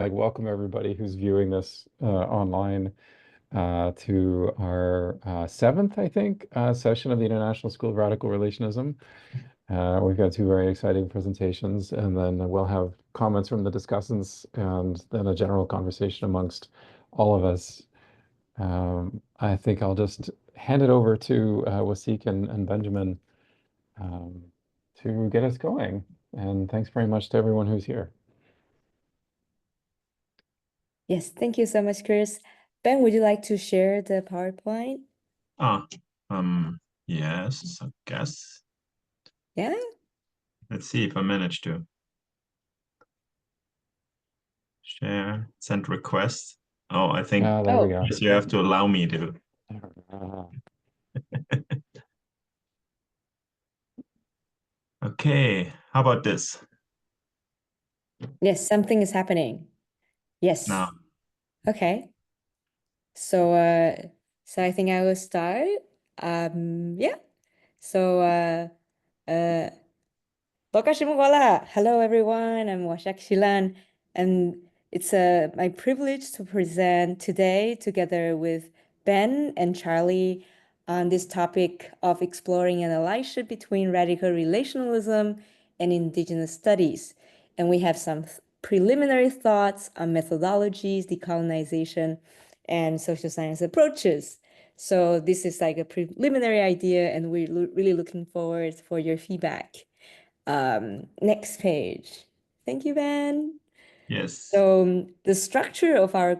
I'd welcome everybody who's viewing this online to our seventh, I think, session of the International School of Radical Relationism. We've got two very exciting presentations, and then we'll have comments from the discussants and then a general conversation amongst all of us. I think I'll just hand it over to Wasiq and Benjamin um, to get us going. And thanks very much to everyone who's here. Yes, thank you so much, Chris. Ben, would you like to share the PowerPoint? Yes, I guess. Yeah. Let's see if I manage to share, send request. Oh, I think There we go. you have to allow me to. Okay, how about this? Yes, something is happening. Yes. Now. Okay. So I think I will start. Yeah. So hello everyone, I'm Wasiq Silan, and it's my privilege to present today together with Ben and Charlie on this topic of exploring an allyship between radical relationalism and Indigenous studies. And we have some preliminary thoughts on methodologies, decolonization, and social science approaches. So this is like a preliminary idea, and we're really looking forward for your feedback. Next page. Thank you, Ben. Yes. So the structure of our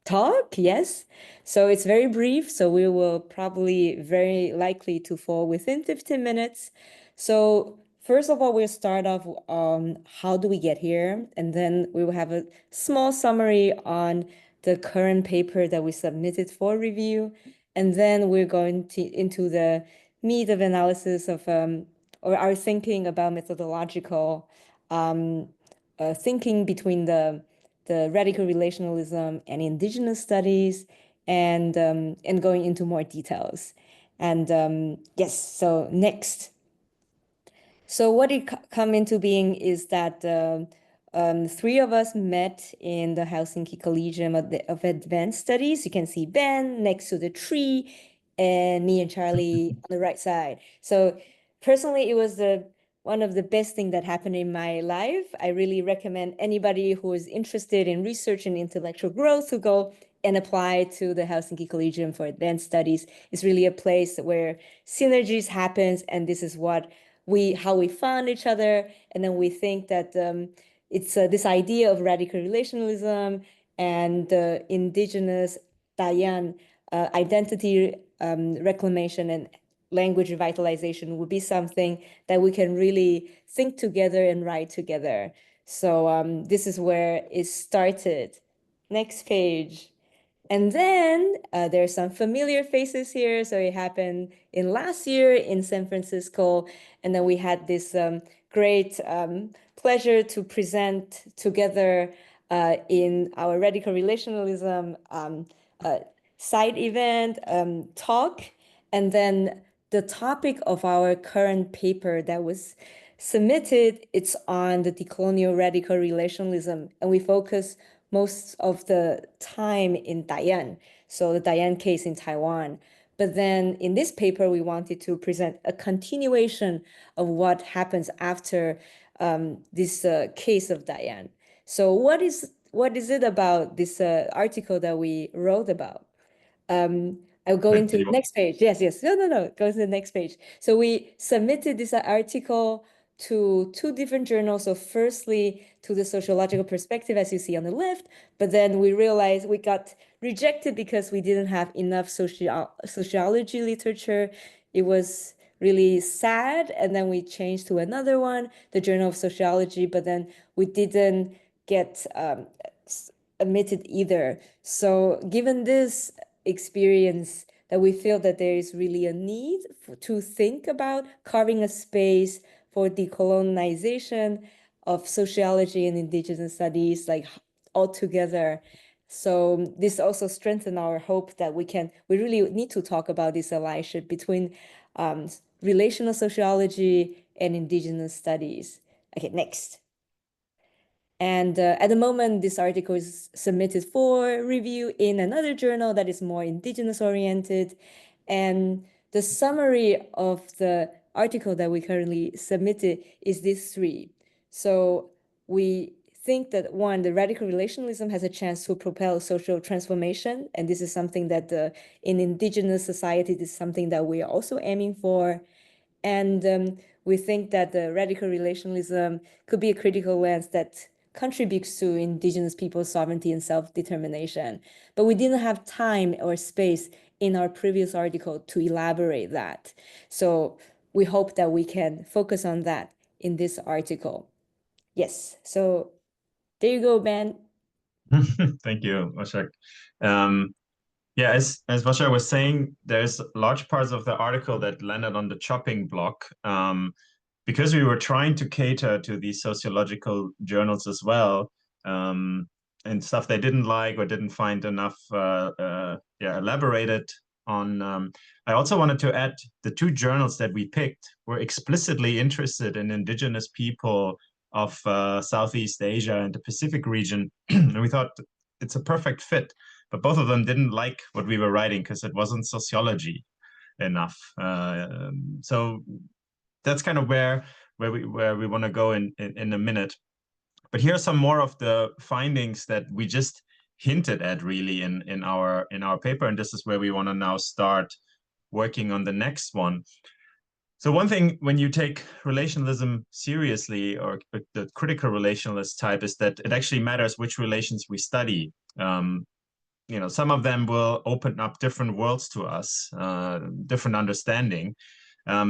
talk, yes. So it's very brief, so we will probably very likely to fall within 15 minutes. So first of all, we'll start off on how do we get here, and then we will have a small summary on the current paper that we submitted for review, and then we're going into the meat of analysis of or our thinking about methodological thinking between the radical relationalism and Indigenous studies, and going into more details. And yes, so next. So what it come into being is that three of us met in the Helsinki Collegium of Advanced Studies. You can see Ben next to the tree, and me and Charlie on the right side. So personally, it was one of the best things that happened in my life. I really recommend anybody who is interested in research and intellectual growth to go and apply to the Helsinki Collegium for Advanced Studies. It's really a place where synergies happens, and this is how we found each other. And then we think that it's this idea of radical relationalism and Indigenous Taiwan identity reclamation and language revitalization would be something that we can really think together and write together. So this is where it started. Next page. And then there's some familiar faces here. So it happened in last year in San Francisco. And then we had this great pleasure to present together in our radical relationalism side event talk. And then the topic of our current paper that was submitted, it's on the decolonial radical relationalism. And we focus most of the time in Taiwan, so the Taiwan case in Taiwan. But then in this paper, we wanted to present a continuation of what happens after this case of Taiwan. So what is it about this article that we wrote about? I'll go into the next page. Yes. No. Go to the next page. So we submitted this article to two different journals. So firstly, to the sociological perspective, as you see on the left, but then we realized we got rejected because we didn't have enough sociology literature. It was really sad. And then we changed to another one, the Journal of Sociology, but then we didn't get admitted either. So given this experience, that we feel that there is really a need to think about carving a space for decolonization of sociology and Indigenous studies, like all together. So this also strengthened our hope that we really need to talk about this allyship between relational sociology and Indigenous studies. Okay, next. And at the moment, this article is submitted for review in another journal that is more indigenous oriented. And the summary of the article that we currently submitted is these three. So we think that one, the radical relationalism has a chance to propel social transformation. And this is something that in indigenous society, this is something that we are also aiming for. And we think that the radical relationalism could be a critical lens that contributes to indigenous people's sovereignty and self-determination. But we didn't have time or space in our previous article to elaborate that. So we hope that we can focus on that in this article. Yes, so there you go, Ben. Thank you, Wasiq. Yeah, as Wasiq was saying, there's large parts of the article that landed on the chopping block. Because we were trying to cater to these sociological journals as well, and stuff they didn't like or didn't find enough elaborated on. I also wanted to add the two journals that we picked were explicitly interested in indigenous people of Southeast Asia and the Pacific region, and we thought it's a perfect fit. But both of them didn't like what we were writing because it wasn't sociology enough. So that's kind of where we want to go in a minute. But here are some more of the findings that we just hinted at really in our paper, and this is where we want to now start working on the next one. So one thing when you take relationalism seriously, or the critical relationalist type, is that it actually matters which relations we study. You know, some of them will open up different worlds to us, different understanding.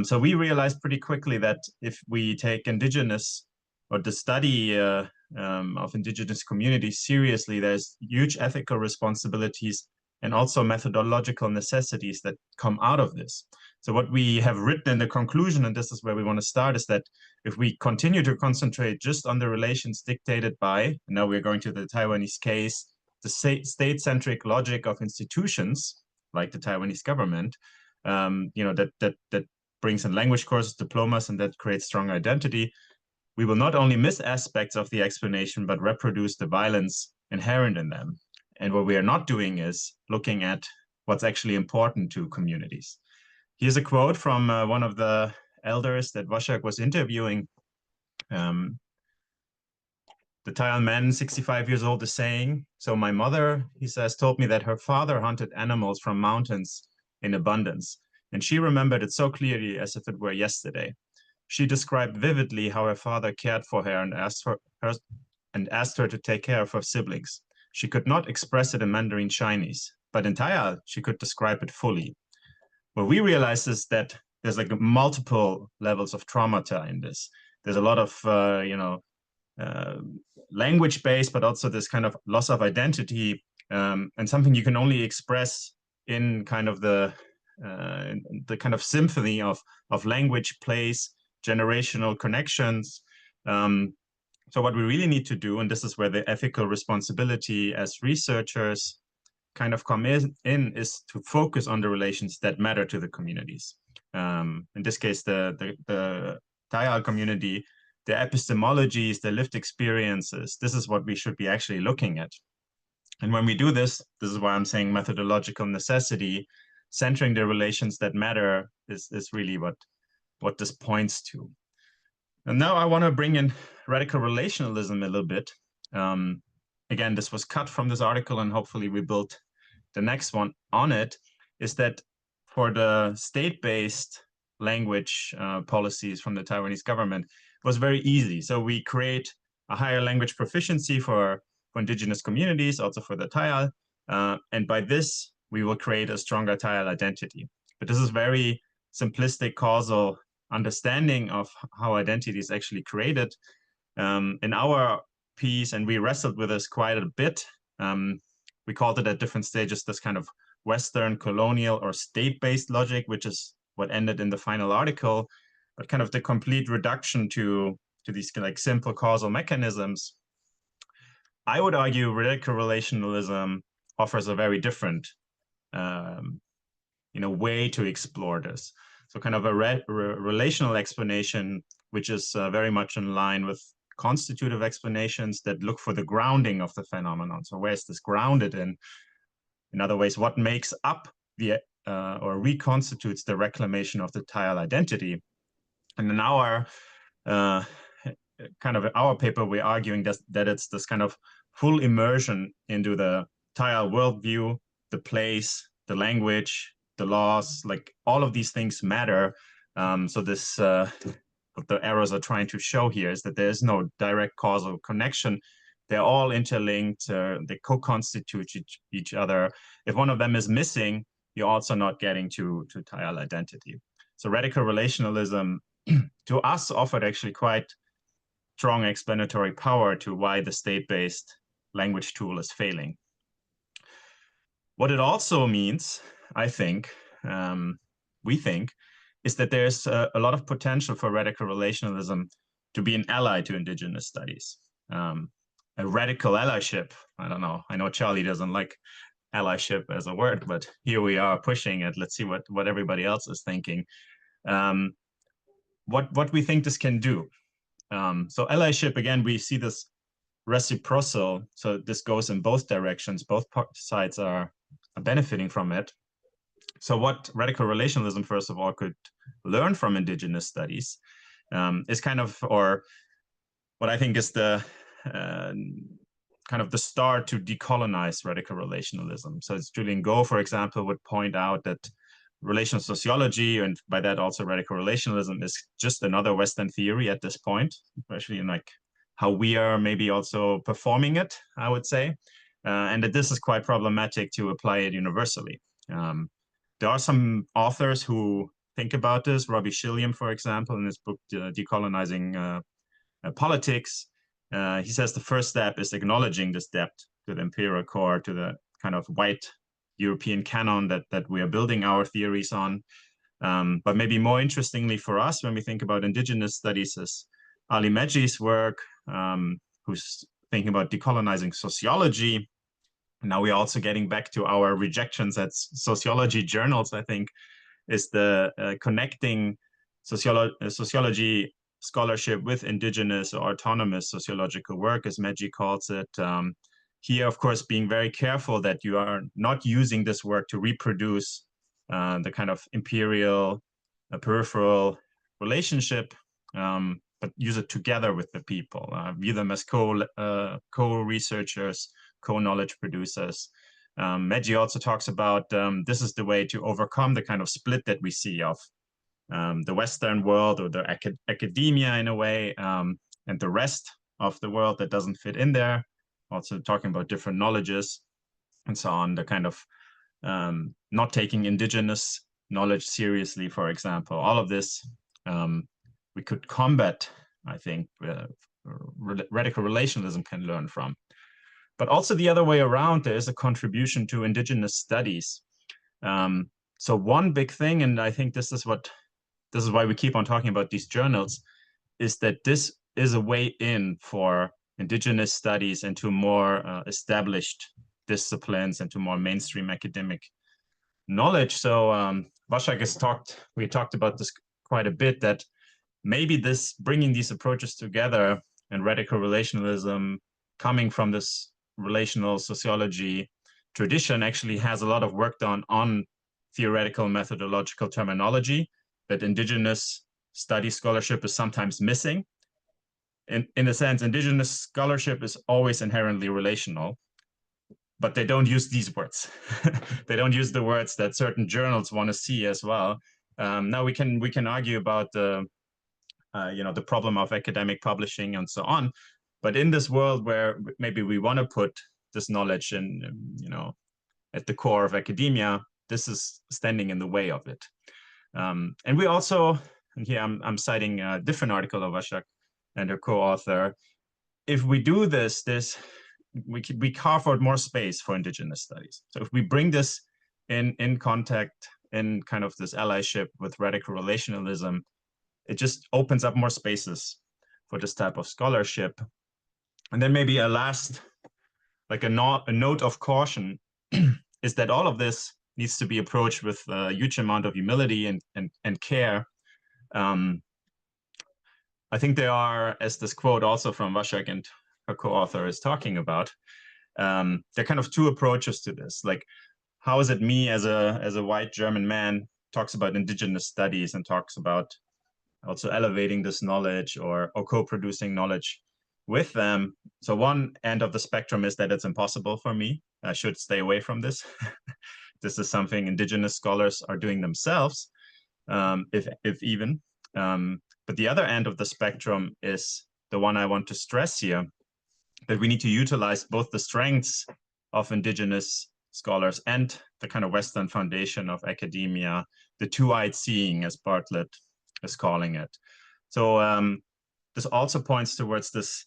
So we realized pretty quickly that if we take indigenous or the study of indigenous communities seriously, there's huge ethical responsibilities and also methodological necessities that come out of this. So what we have written in the conclusion, and this is where we want to start, is that if we continue to concentrate just on the relations dictated by, and now we're going to the Taiwanese case, the state-centric logic of institutions like the Taiwanese government, you know, that brings in language courses, diplomas, and that creates strong identity, we will not only miss aspects of the explanation, but reproduce the violence inherent in them. And what we are not doing is looking at what's actually important to communities. Here's a quote from one of the elders that Wasiq was interviewing. The Taiwan man, 65 years old, is saying, "So my mother," he says, "told me that her father hunted animals from mountains in abundance, and she remembered it so clearly as if it were yesterday. She described vividly how her father cared for her and asked her to take care of her siblings. She could not express it in Mandarin Chinese, but in Taiwan, she could describe it fully." What we realized is that there's like multiple levels of traumata in this. There's a lot of, language-based, but also this kind of loss of identity, and something you can only express in kind of the kind of symphony of language, place, generational connections. So what we really need to do, and this is where the ethical responsibility as researchers kind of come in, is to focus on the relations that matter to the communities. In this case, the Taiwan community, the epistemologies, the lived experiences. This is what we should be actually looking at. And when we do this is why I'm saying methodological necessity, centering the relations that matter is really what this points to. And now I want to bring in radical relationalism a little bit. Again, this was cut from this article, and hopefully we built the next one on it, is that for the state-based language policies from the Taiwanese government, it was very easy. So we create a higher language proficiency for indigenous communities, also for the Taiwan, and by this, we will create a stronger Taiwan identity. But this is very simplistic causal understanding of how identity is actually created. In our piece, and we wrestled with this quite a bit, we called it at different stages this kind of Western colonial or state-based logic, which is what ended in the final article, but kind of the complete reduction to these like simple causal mechanisms. I would argue radical relationalism offers a very different way to explore this. So kind of a relational explanation, which is very much in line with constitutive explanations that look for the grounding of the phenomenon. So where is this grounded in? In other ways, what makes up the or reconstitutes the reclamation of the Tayal identity? And in our kind of our paper, we're arguing that it's this kind of full immersion into the Tayal worldview, the place, the language, the laws, like all of these things matter. So this, what the arrows are trying to show here is that there's no direct causal connection. They're all interlinked, they co-constitute each other. If one of them is missing, you're also not getting to Tayal identity. So radical relationalism to us offered actually quite strong explanatory power to why the state-based language tool is failing. What it also means, I think, we think, is that there's a lot of potential for radical relationalism to be an ally to Indigenous studies. A radical allyship, I don't know, I know Charlie doesn't like allyship as a word, but here we are pushing it. Let's see what everybody else is thinking. What we think this can do. So allyship, again, we see this reciprocal, so this goes in both directions, both sides are benefiting from it. So what radical relationalism, first of all, could learn from Indigenous studies is kind of, or what I think is the kind of the start to decolonize radical relationalism. So it's Julian Go, for example, would point out that relational sociology, and by that also radical relationalism, is just another Western theory at this point, especially in like how we are maybe also performing it, I would say, and that this is quite problematic to apply it universally. There are some authors who think about this. Robbie Shilliam, for example, in his book, Decolonizing Politics, he says the first step is acknowledging this debt to the imperial core, to the kind of white European canon that we are building our theories on. But maybe more interestingly for us, when we think about Indigenous studies, is Ali Medji's work, who's thinking about decolonizing sociology. Now we're also getting back to our rejections at sociology journals, I think, is the connecting sociology scholarship with Indigenous or autonomous sociological work, as Medji calls it. Here, of course, being very careful that you are not using this work to reproduce the kind of imperial, peripheral relationship, but use it together with the people, view them as co-researchers, co-knowledge producers. Medji also talks about this is the way to overcome the kind of split that we see of the Western world, or the academia in a way, and the rest of the world that doesn't fit in there. Also talking about different knowledges and so on, the kind of not taking Indigenous knowledge seriously, for example. All of this we could combat, I think, radical relationalism can learn from. But also the other way around, there is a contribution to Indigenous studies. So one big thing, and I think this is why we keep on talking about these journals, is that this is a way in for Indigenous studies into more established disciplines, into more mainstream academic knowledge. So Wasiq has we talked about this quite a bit, that maybe this bringing these approaches together and radical relationalism coming from this relational sociology tradition actually has a lot of work done on theoretical methodological terminology that Indigenous study scholarship is sometimes missing. In a sense, Indigenous scholarship is always inherently relational, but they don't use these words. They don't use the words that certain journals want to see as well. Now we can argue about the the problem of academic publishing and so on, but in this world where maybe we want to put this knowledge in, at the core of academia, this is standing in the way of it. And we also, and here I'm citing a different article of Wasiq and her co-author. If we do this, we carve out more space for Indigenous studies. So if we bring this in contact, in kind of this allyship with radical relationalism, it just opens up more spaces for this type of scholarship. And then maybe a last, like a note of caution, is that all of this needs to be approached with a huge amount of humility and care. I think there are, as this quote also from Wasiq and her co-author is talking about, there are kind of two approaches to this. Like, how is it me as a white German man talks about indigenous studies and talks about also elevating this knowledge or co-producing knowledge with them. So one end of the spectrum is that it's impossible for me. I should stay away from this. This is something indigenous scholars are doing themselves, if even. But the other end of the spectrum is the one I want to stress here, that we need to utilize both the strengths of indigenous scholars and the kind of Western foundation of academia, the two-eyed seeing, as Bartlett is calling it. So this also points towards this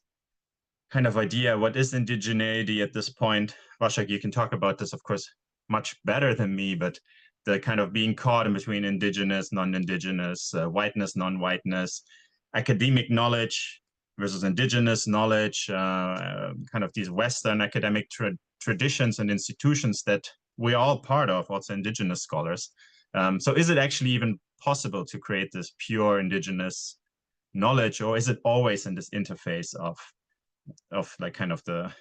kind of idea, what is indigeneity at this point? Wasiq, you can talk about this, of course, much better than me, but the kind of being caught in between indigenous, non-indigenous, whiteness, non-whiteness, academic knowledge versus indigenous knowledge, kind of these Western academic traditions and institutions that we're all part of, also indigenous scholars. So is it actually even possible to create this pure indigenous knowledge, or is it always in this interface of like kind of the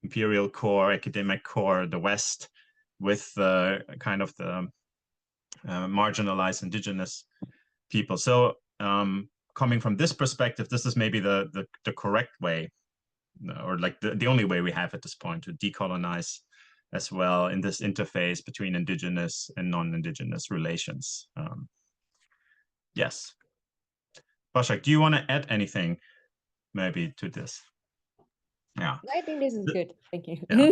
imperial core, academic core, the West, with the kind of the marginalized indigenous people? So coming from this perspective, this is maybe the correct way, or like the only way we have at this point to decolonize as well in this interface between indigenous and non-indigenous relations. Yes. Wasiq, do you want to add anything maybe to this? Yeah. I think this is good. Thank you. Yeah.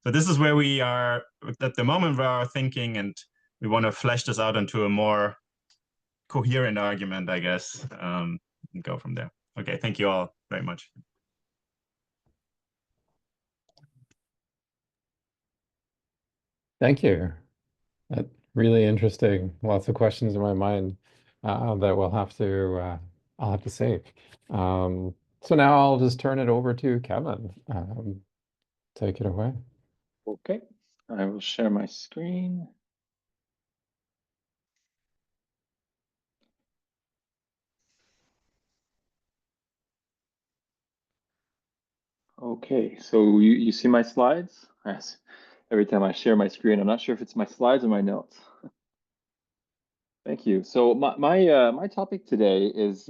So this is where we are at the moment we are thinking, and we want to flesh this out into a more coherent argument, I guess, and go from there. Okay, thank you all very much. Thank you. That's really interesting. Lots of questions in my mind that I'll have to save. So now I'll just turn it over to Kevin. Take it away. Okay, I will share my screen. Okay, so you see my slides? Yes. Every time I share my screen, I'm not sure if it's my slides or my notes. Thank you. So my topic today is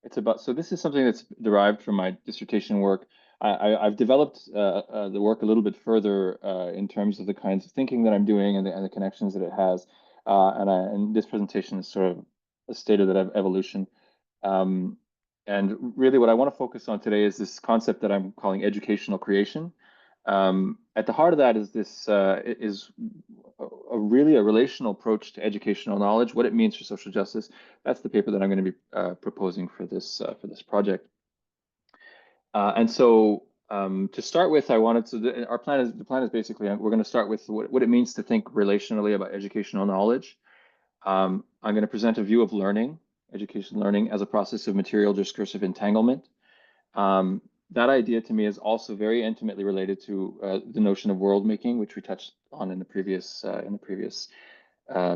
it's about, so this is something that's derived from my dissertation work. I've developed the work a little bit further in terms of the kinds of thinking that I'm doing and the connections that it has. And this presentation is sort of a state of that evolution. And really what I want to focus on today is this concept that I'm calling educational creation. At the heart of that is this is really a relational approach to educational knowledge, what it means for social justice. That's the paper that I'm going to be proposing for this project. And so to start with, I wanted to, the plan is basically, we're going to start with what it means to think relationally about educational knowledge. I'm going to present a view of learning, education learning as a process of material discursive entanglement. That idea to me is also very intimately related to the notion of world making, which we touched on in the previous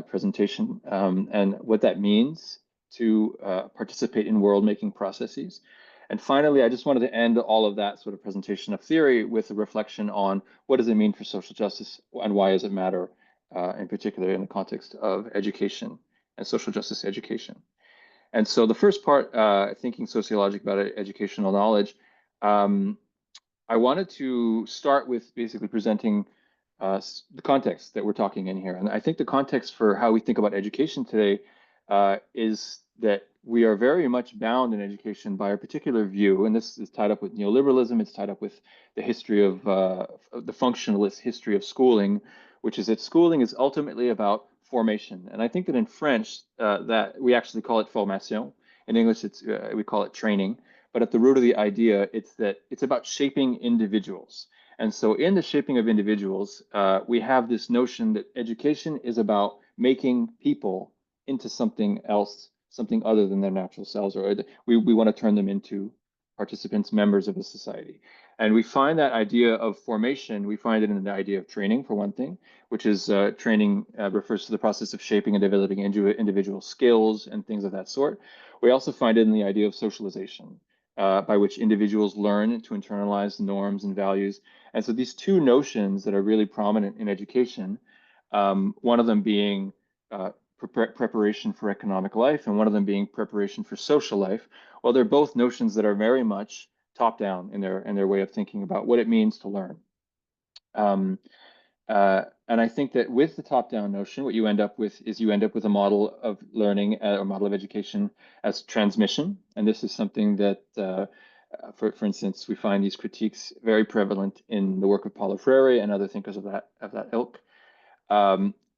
presentation, and what that means to participate in world making processes. And finally, I just wanted to end all of that sort of presentation of theory with a reflection on what does it mean for social justice and why does it matter, in particular in the context of education and social justice education. And so the first part, thinking sociologically about educational knowledge, I wanted to start with basically presenting the context that we're talking in here. And I think the context for how we think about education today is that we are very much bound in education by a particular view. And this is tied up with neoliberalism. It's tied up with the history of the functionalist history of schooling, which is that schooling is ultimately about formation. And I think that in French, that we actually call it formation. In English, we call it training. But at the root of the idea, it's about shaping individuals. And so in the shaping of individuals, we have this notion that education is about making people into something else, something other than their natural selves, or we want to turn them into participants, members of a society. And we find that idea of formation, we find it in the idea of training, for one thing, which is training refers to the process of shaping and developing individual skills and things of that sort. We also find it in the idea of socialization, by which individuals learn to internalize norms and values. And so these two notions that are really prominent in education, one of them being preparation for economic life, and one of them being preparation for social life. Well, they're both notions that are very much top down in their way of thinking about what it means to learn. And I think that with the top down notion, what you end up with is you end up with a model of learning or model of education as transmission. And this is something that, for instance, we find these critiques very prevalent in the work of Paulo Freire and other thinkers of that ilk.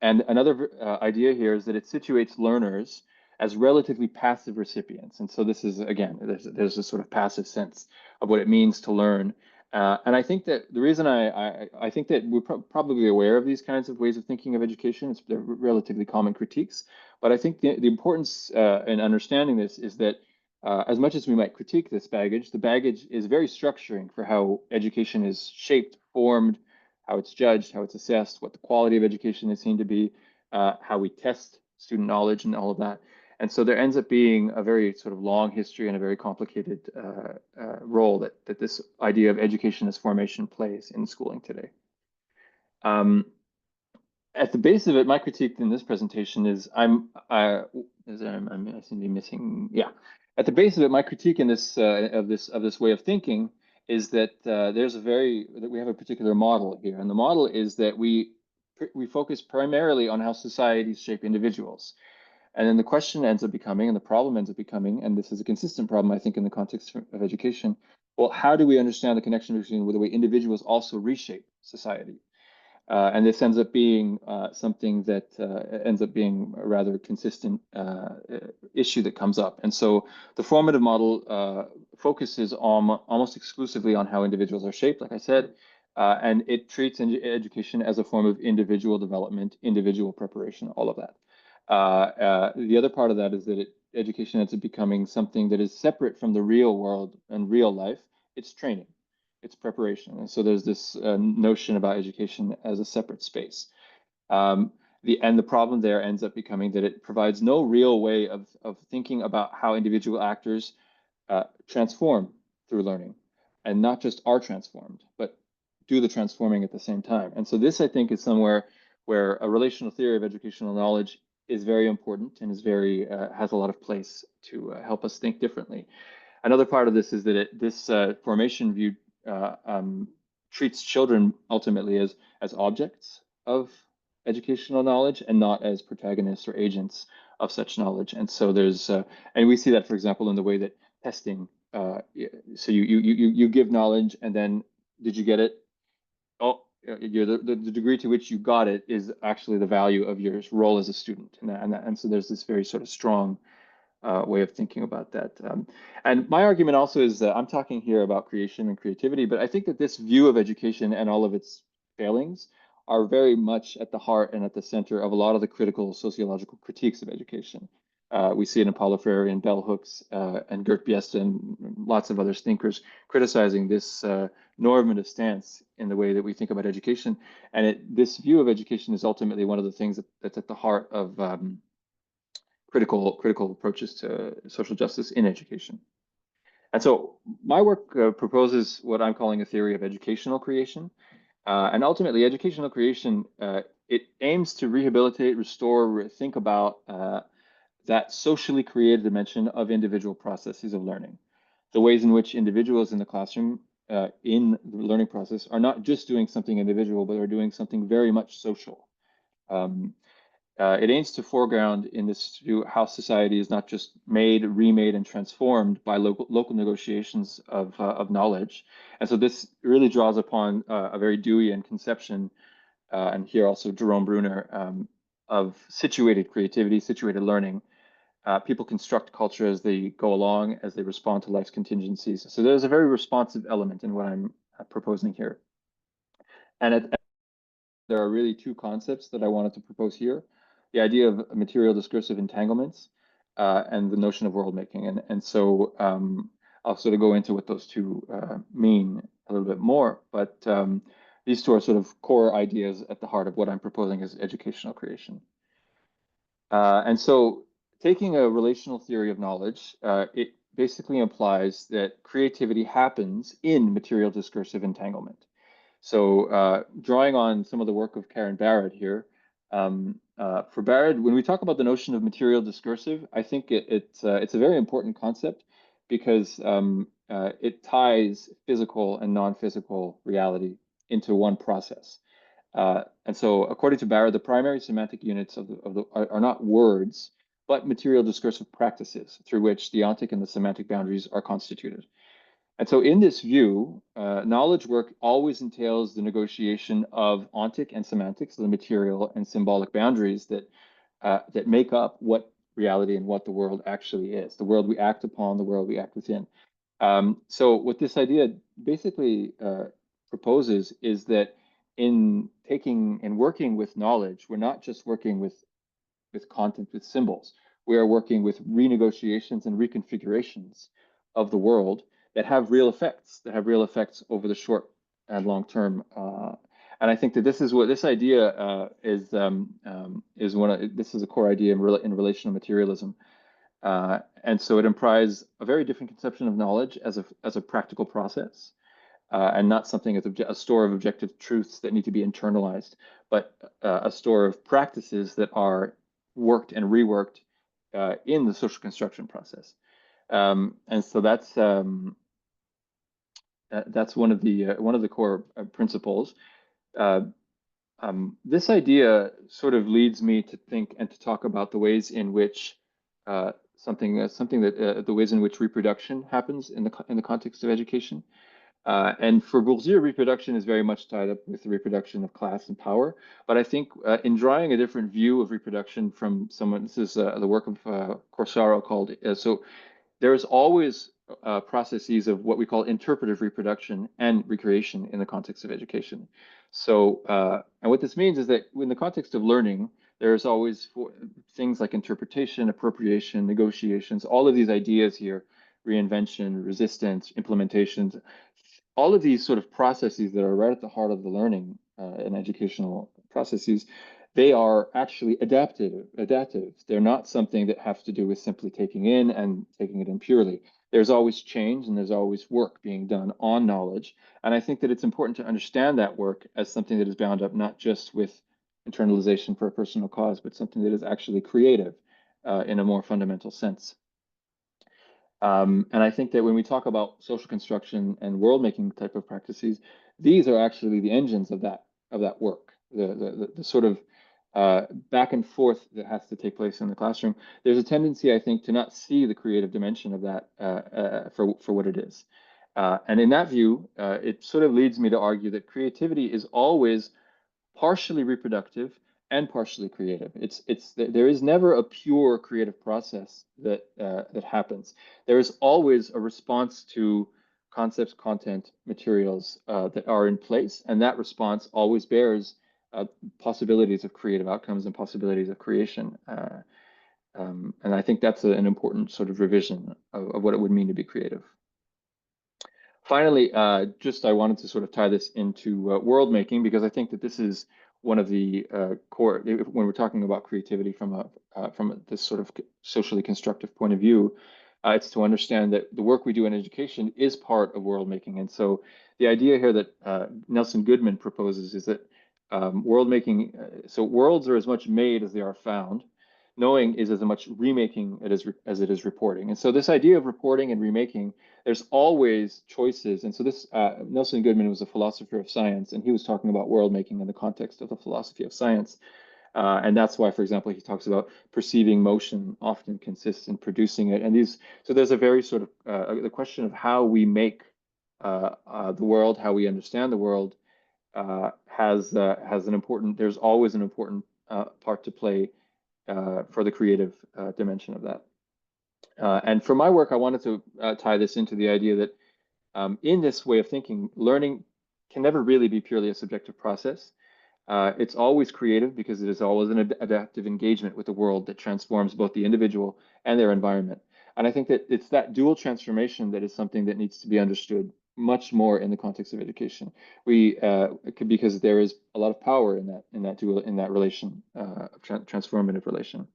And another idea here is that it situates learners as relatively passive recipients. And so this is, again, there's a sort of passive sense of what it means to learn. And I think that the reason I think that we're probably aware of these kinds of ways of thinking of education, they're relatively common critiques. But I think the importance in understanding this is that as much as we might critique this baggage, the baggage is very structuring for how education is shaped, formed, how it's judged, how it's assessed, what the quality of education is seen to be, how we test student knowledge and all of that. And so there ends up being a very sort of long history and a very complicated role that this idea of education as formation plays in schooling today. At the base of it, my critique in this presentation is I seem to be missing. Yeah, at the base of it, my critique in this of this way of thinking is that we have a particular model here, and the model is that we focus primarily on how societies shape individuals. And then the question ends up becoming, and the problem ends up becoming, and this is a consistent problem, I think, in the context of education, well, how do we understand the connection between the way individuals also reshape society? And this ends up being something that ends up being a rather consistent issue that comes up. And so the formative model focuses almost exclusively on how individuals are shaped, like I said, and it treats education as a form of individual development, individual preparation, all of that. The other part of that is that education ends up becoming something that is separate from the real world and real life. It's training, it's preparation. And so there's this notion about education as a separate space. The problem there ends up becoming that it provides no real way of thinking about how individual actors transform through learning, and not just are transformed, but do the transforming at the same time. And so this, I think, is somewhere where a relational theory of educational knowledge is very important and is very has a lot of place to help us think differently. Another part of this is that this formation view treats children ultimately as objects of educational knowledge and not as protagonists or agents of such knowledge. And so there's and we see that, for example, in the way that testing. So you give knowledge, and then did you get it? Oh, the degree to which you got it is actually the value of your role as a student, and so there's this very sort of strong way of thinking about that. And my argument also is that I'm talking here about creation and creativity, but I think that this view of education and all of its failings are very much at the heart and at the center of a lot of the critical sociological critiques of education. We see it in Paulo Freire and bell hooks and Gert Biesta and lots of other thinkers criticizing this normative stance in the way that we think about education. And this view of education is ultimately one of the things that's at the heart of critical approaches to social justice in education. And so my work proposes what I'm calling a theory of educational creation. And ultimately, educational creation, it aims to rehabilitate, restore, think about that socially created dimension of individual processes of learning. The ways in which individuals in the classroom, in the learning process, are not just doing something individual, but are doing something very much social. It aims to foreground in this view how society is not just made, remade, and transformed by local negotiations of knowledge. And so this really draws upon a very Deweyan conception, and here also Jerome Bruner, of situated creativity, situated learning. People construct culture as they go along, as they respond to life's contingencies. So there's a very responsive element in what I'm proposing here. And there are really two concepts that I wanted to propose here. The idea of material discursive entanglements and the notion of world making. And so I'll sort of go into what those two mean a little bit more, but these two are sort of core ideas at the heart of what I'm proposing as educational creation. And so taking a relational theory of knowledge, it basically implies that creativity happens in material discursive entanglement. So drawing on some of the work of Karen Barrett here, for Barrett, when we talk about the notion of material discursive, I think it's a very important concept because it ties physical and non-physical reality into one process. And so according to Barrett, the primary semantic units are not words, but material discursive practices through which the ontic and the semantic boundaries are constituted. And so in this view, knowledge work always entails the negotiation of ontic and semantics, the material and symbolic boundaries that make up what reality and what the world actually is, the world we act upon, the world we act within. So what this idea basically proposes is that in taking and working with knowledge, we're not just working with content, with symbols. We are working with renegotiations and reconfigurations of the world that have real effects, over the short and long term. And I think that this is what this idea is this is a core idea in relational materialism. And so it implies a very different conception of knowledge as a practical process. And not something as a store of objective truths that need to be internalized, but a store of practices that are worked and reworked in the social construction process. And so that's one of the core principles. This idea sort of leads me to think and to talk about the ways in which the ways in which reproduction happens in the context of education. And for Bourdieu, reproduction is very much tied up with the reproduction of class and power. But I think in drawing a different view of reproduction from someone, this is the work of Corsaro called, so there is always processes of what we call interpretive reproduction and recreation in the context of education. So, and what this means is that in the context of learning, there's always things like interpretation, appropriation, negotiations, all of these ideas here, reinvention, resistance, implementations, all of these sort of processes that are right at the heart of the learning and educational processes, they are actually adaptive. They're not something that have to do with simply taking in and taking it in purely. There's always change and there's always work being done on knowledge. And I think that it's important to understand that work as something that is bound up not just with internalization for a personal cause, but something that is actually creative in a more fundamental sense. And I think that when we talk about social construction and world making type of practices, these are actually the engines of that work. The sort of back and forth that has to take place in the classroom. There's a tendency, I think, to not see the creative dimension of that for what it is. And in that view, it sort of leads me to argue that creativity is always partially reproductive and partially creative. There is never a pure creative process that happens. There is always a response to concepts, content, materials that are in place, and that response always bears possibilities of creative outcomes and possibilities of creation. And I think that's an important sort of revision of what it would mean to be creative. Finally, I wanted to sort of tie this into world making, because I think that this is one of the core, when we're talking about creativity from this sort of socially constructive point of view, it's to understand that the work we do in education is part of world making. And so the idea here that Nelson Goodman proposes is that world making, so worlds are as much made as they are found. Knowing is as much remaking as it is reporting. And so this idea of reporting and remaking, there's always choices. And so this, Nelson Goodman was a philosopher of science, and he was talking about world making in the context of the philosophy of science. And that's why, for example, he talks about perceiving motion often consists in producing it. And so there's a very sort of, the question of how we make the world, how we understand the world, there's always an important part to play for the creative dimension of that. And for my work, I wanted to tie this into the idea that in this way of thinking, learning can never really be purely a subjective process. It's always creative because it is always an adaptive engagement with the world that transforms both the individual and their environment. And I think that it's that dual transformation that is something that needs to be understood much more in the context of education. Because there is a lot of power in that relation, transformative relation.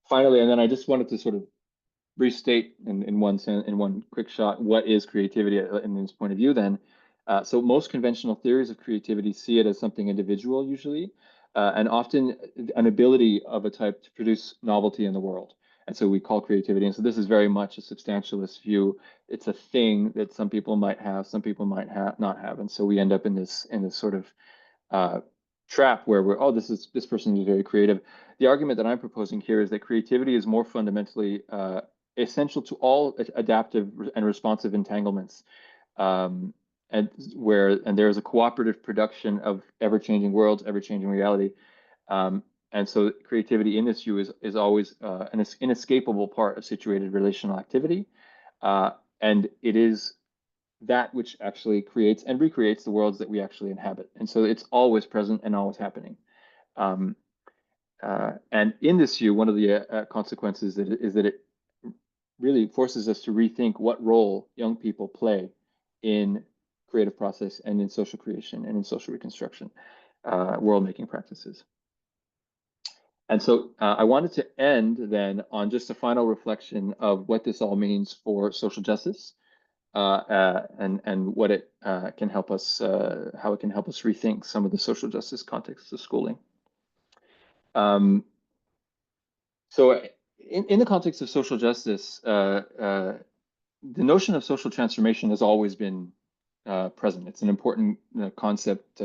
Finally, and then I just wanted to sort of restate in one quick shot what is creativity in this point of view. Then, so most conventional theories of creativity see it as something individual usually, and often an ability of a type to produce novelty in the world. And so we call creativity. And so this is very much a substantialist view. It's a thing that some people might have, some people might not have. And so we end up in this sort of trap where this person is very creative. The argument that I'm proposing here is that creativity is more fundamentally essential to all adaptive and responsive entanglements. And there is a cooperative production of ever-changing worlds, ever-changing reality. And so creativity in this view is always an inescapable part of situated relational activity. And it is that which actually creates and recreates the worlds that we actually inhabit. And so it's always present and always happening. And in this view, one of the consequences is that it really forces us to rethink what role young people play in creative process and in social creation and in social reconstruction, world-making practices. And so I wanted to end then on just a final reflection of what this all means for social justice, and what it can help us, how it can help us rethink some of the social justice contexts of schooling. So in the context of social justice, the notion of social transformation has always been present. It's an important concept.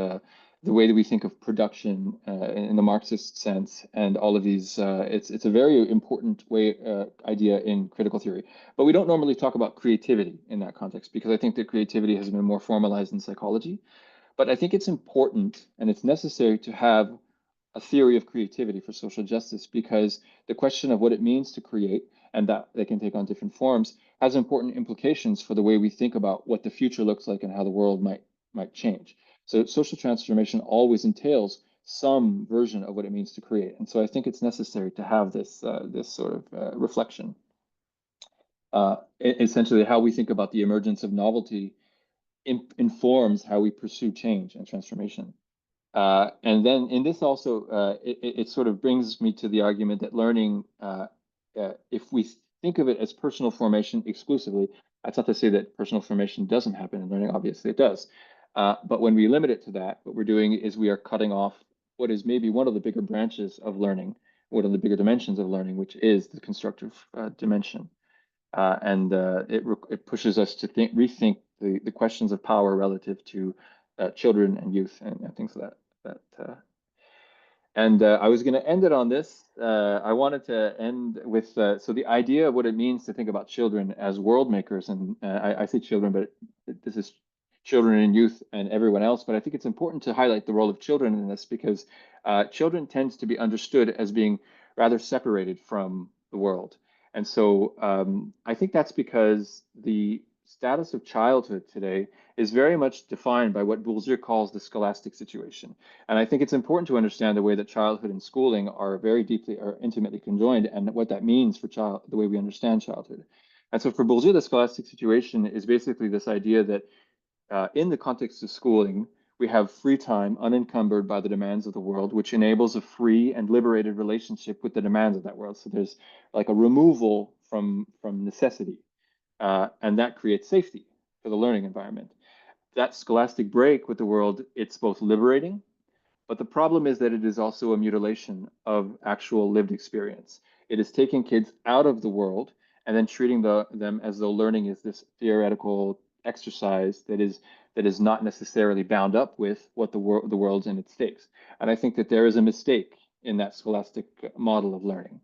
The way that we think of production in the Marxist sense, and all of these, it's a very important idea in critical theory. But we don't normally talk about creativity in that context, because I think that creativity has been more formalized in psychology. But I think it's important and it's necessary to have a theory of creativity for social justice, because the question of what it means to create, and that they can take on different forms, has important implications for the way we think about what the future looks like and how the world might change. So social transformation always entails some version of what it means to create. And so I think it's necessary to have this sort of reflection. Essentially, how we think about the emergence of novelty informs how we pursue change and transformation. And then in this also, it sort of brings me to the argument that learning, if we think of it as personal formation exclusively, that's not to say that personal formation doesn't happen in learning, obviously it does. But when we limit it to that, what we're doing is we are cutting off what is maybe one of the bigger branches of learning, one of the bigger dimensions of learning, which is the constructive dimension. And it pushes us to rethink the questions of power relative to children and youth and things like that. And I was going to end it on this. I wanted to end with, so the idea of what it means to think about children as world makers, and I say children, but this is children and youth and everyone else, but I think it's important to highlight the role of children in this, because children tends to be understood as being rather separated from the world. And so I think that's because the status of childhood today is very much defined by what Bourdieu calls the scholastic situation. And I think it's important to understand the way that childhood and schooling are intimately conjoined, and what that means for the way we understand childhood. And so for Bourdieu, the scholastic situation is basically this idea that in the context of schooling, we have free time unencumbered by the demands of the world, which enables a free and liberated relationship with the demands of that world. So there's like a removal from necessity, and that creates safety for the learning environment. That scholastic break with the world, it's both liberating, but the problem is that it is also a mutilation of actual lived experience. It is taking kids out of the world and then treating them as though learning is this theoretical exercise that is not necessarily bound up with what the world's in its stakes. And I think that there is a mistake in that scholastic model of learning.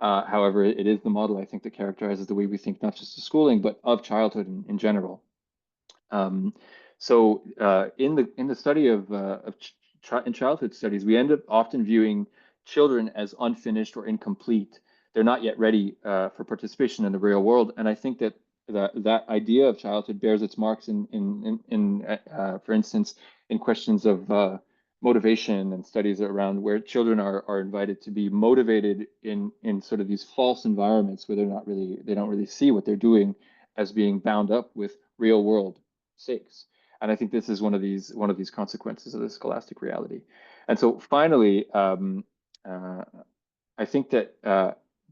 However, it is the model, I think, that characterizes the way we think not just of schooling, but of childhood in general. So in the study in childhood studies, we end up often viewing children as unfinished or incomplete. They're not yet ready for participation in the real world. And I think that that idea of childhood bears its marks for instance, in questions of motivation and studies around where children are invited to be motivated in sort of these false environments where they don't really see what they're doing as being bound up with real world stakes. And I think this is one of these consequences of the scholastic reality. And so finally, I think that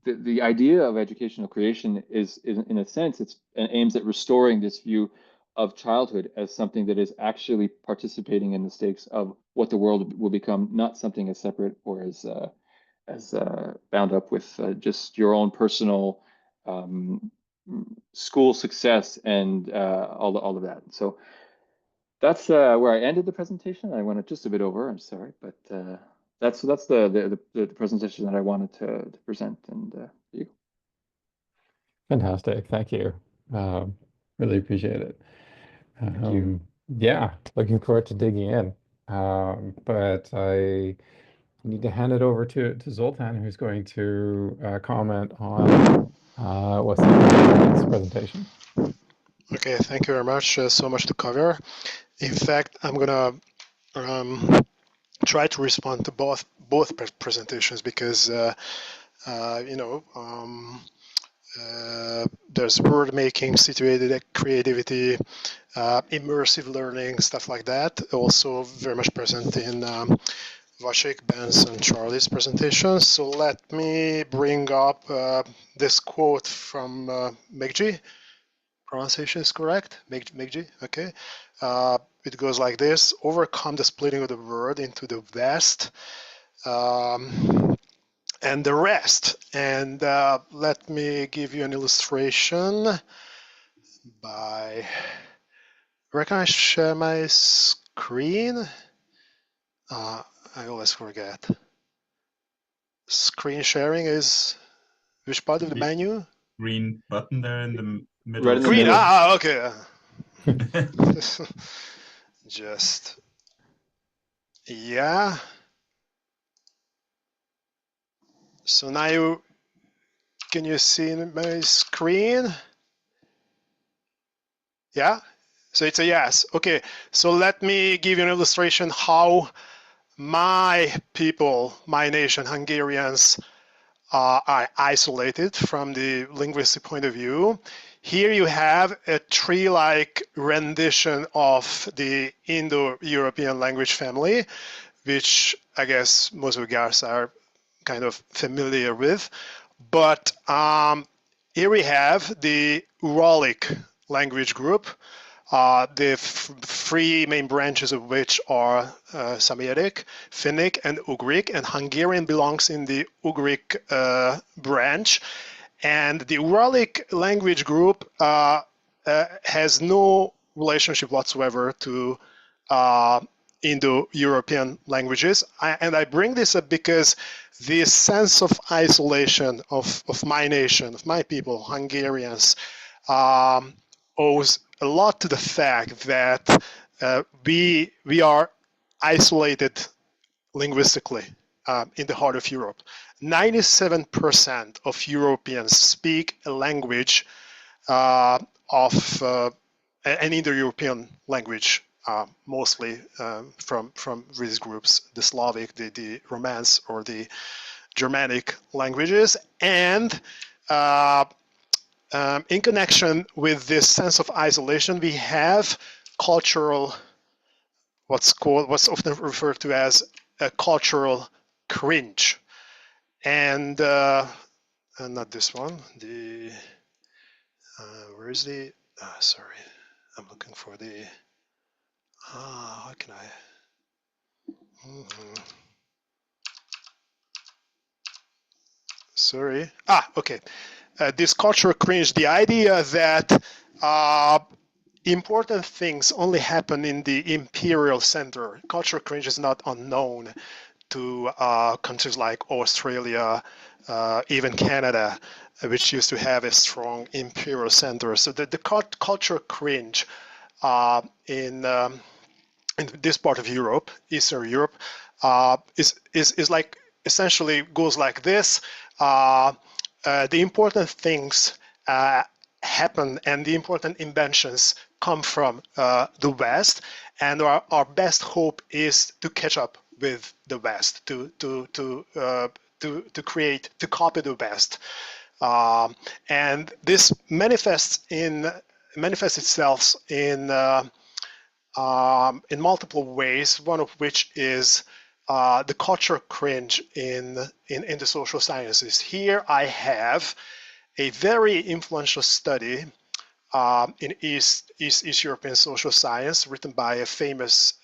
the idea of educational creation is in a sense, it aims at restoring this view of childhood as something that is actually participating in the stakes of what the world will become, not something as separate or as bound up with just your own personal school success and all of that. So that's where I ended the presentation. I went just a bit over, I'm sorry, but that's the presentation that I wanted to present and you. Fantastic, thank you. Really appreciate it. Thank you. Yeah, looking forward to digging in. But I need to hand it over to Zoltan, who's going to comment on Wasiq's presentation. Okay, thank you very much. So much to cover. In fact, I'm gonna try to respond to both presentations because there's word making, situated creativity, immersive learning, stuff like that. Also very much present in Wasiq, Ben's, and Charlie's presentations. So let me bring up this quote from Megji. Pronunciation is correct? Megji, okay. It goes like this: overcome the splitting of the world into the West and the rest. And let me give you an illustration by, where can I share my screen? I always forget. Screen sharing is which part of the menu? Green button there in the middle. Right in the Green, middle. okay. Just, yeah. So now can you see my screen? Yeah, so it's a yes. Okay, so let me give you an illustration how my people, my nation, Hungarians, are isolated from the linguistic point of view. Here you have a tree-like rendition of the Indo-European language family, which I guess most of you guys are kind of familiar with. But here we have the Uralic language group, the three main branches of which are Samitic, Finnic, and Ugric, and Hungarian belongs in the Ugric branch. And the Uralic language group has no relationship whatsoever to Indo-European languages. And I bring this up because this sense of isolation of my nation, of my people, Hungarians, owes a lot to the fact that we are isolated linguistically in the heart of Europe. 97% of Europeans speak a language of an Indo-European language, mostly from these groups, the Slavic, the Romance, or the Germanic languages. And in connection with this sense of isolation, we have cultural, what's often referred to as a cultural cringe. And not this one, the, where is the, sorry, I'm looking for the, how can I, sorry, okay. This cultural cringe, the idea that important things only happen in the imperial center. Cultural cringe is not unknown to countries like Australia, even Canada, which used to have a strong imperial center. So the cultural cringe in this part of Europe, Eastern Europe, is like, essentially goes like this. The important things happen and the important inventions come from the West, and our best hope is to catch up with the West, to create, to copy the West, and this manifests itself in multiple ways. One of which is the culture cringe in the social sciences. Here I have a very influential study in East European social science, written by a famous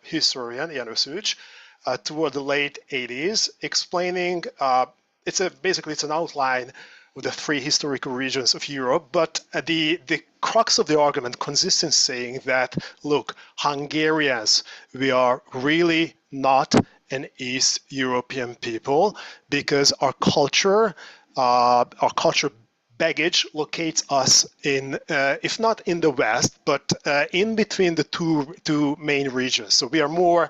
historian, Jan Osuch, toward the late 80s, explaining, basically it's an outline of the three historical regions of Europe, but the crux of the argument consists in saying that, look, Hungarians, we are really not an East European people, because our culture baggage locates us in, if not in the West, but in between the two main regions. So we are more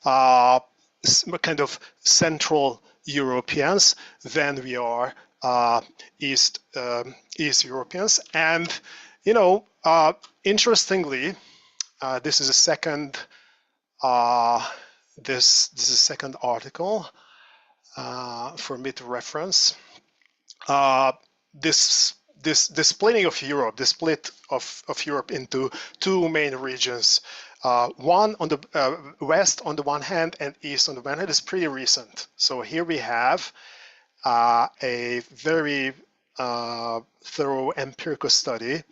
kind of Central Europeans than we are East Europeans. And interestingly, this is a second this is a second article for me to reference. This splitting of Europe, the split of Europe into two main regions, one on the West on the one hand and East on the one hand, is pretty recent. So here we have a very thorough empirical study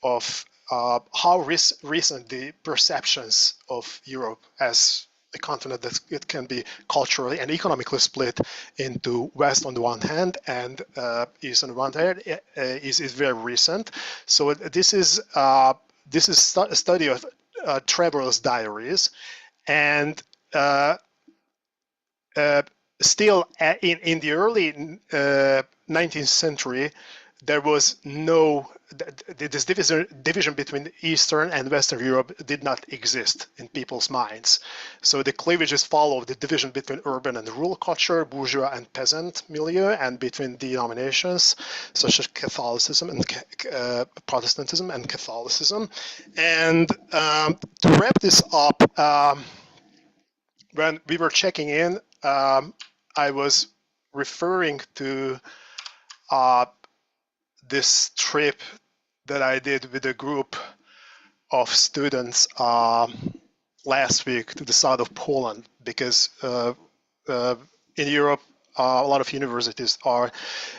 of how recent the perceptions of Europe as a continent that it can be culturally and economically split into West on the one hand and East on the one hand is very recent. So this is a study of travelers' diaries, and still in the early 19th century, there was no, this division between Eastern and Western Europe did not exist in people's minds. So the cleavages followed the division between urban and rural culture, bourgeois and peasant milieu, and between denominations such as Catholicism and Protestantism and Catholicism. And to wrap this up, when we were checking in, I was referring to this trip that I did with a group of students last week to the south of Poland, because in Europe, a lot of universities are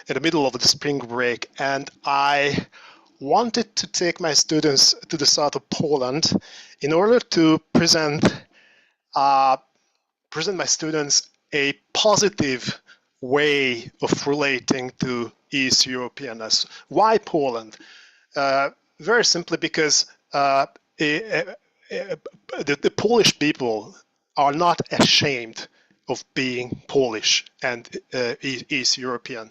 in the middle of the spring break, and I wanted to take my students to the south of Poland in order to present my students a positive way of relating to East Europeanness. Why Poland? Very simply because the Polish people are not ashamed of being Polish and East European.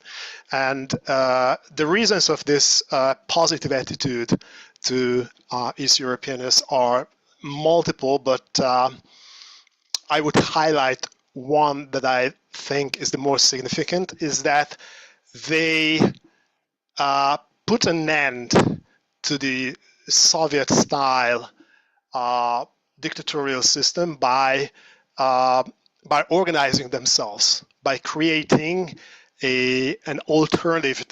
And the reasons of this positive attitude to East Europeanness are multiple, but I would highlight one that I think is the most significant, is that they put an end to the Soviet-style dictatorial system by organizing themselves, by creating an alternative,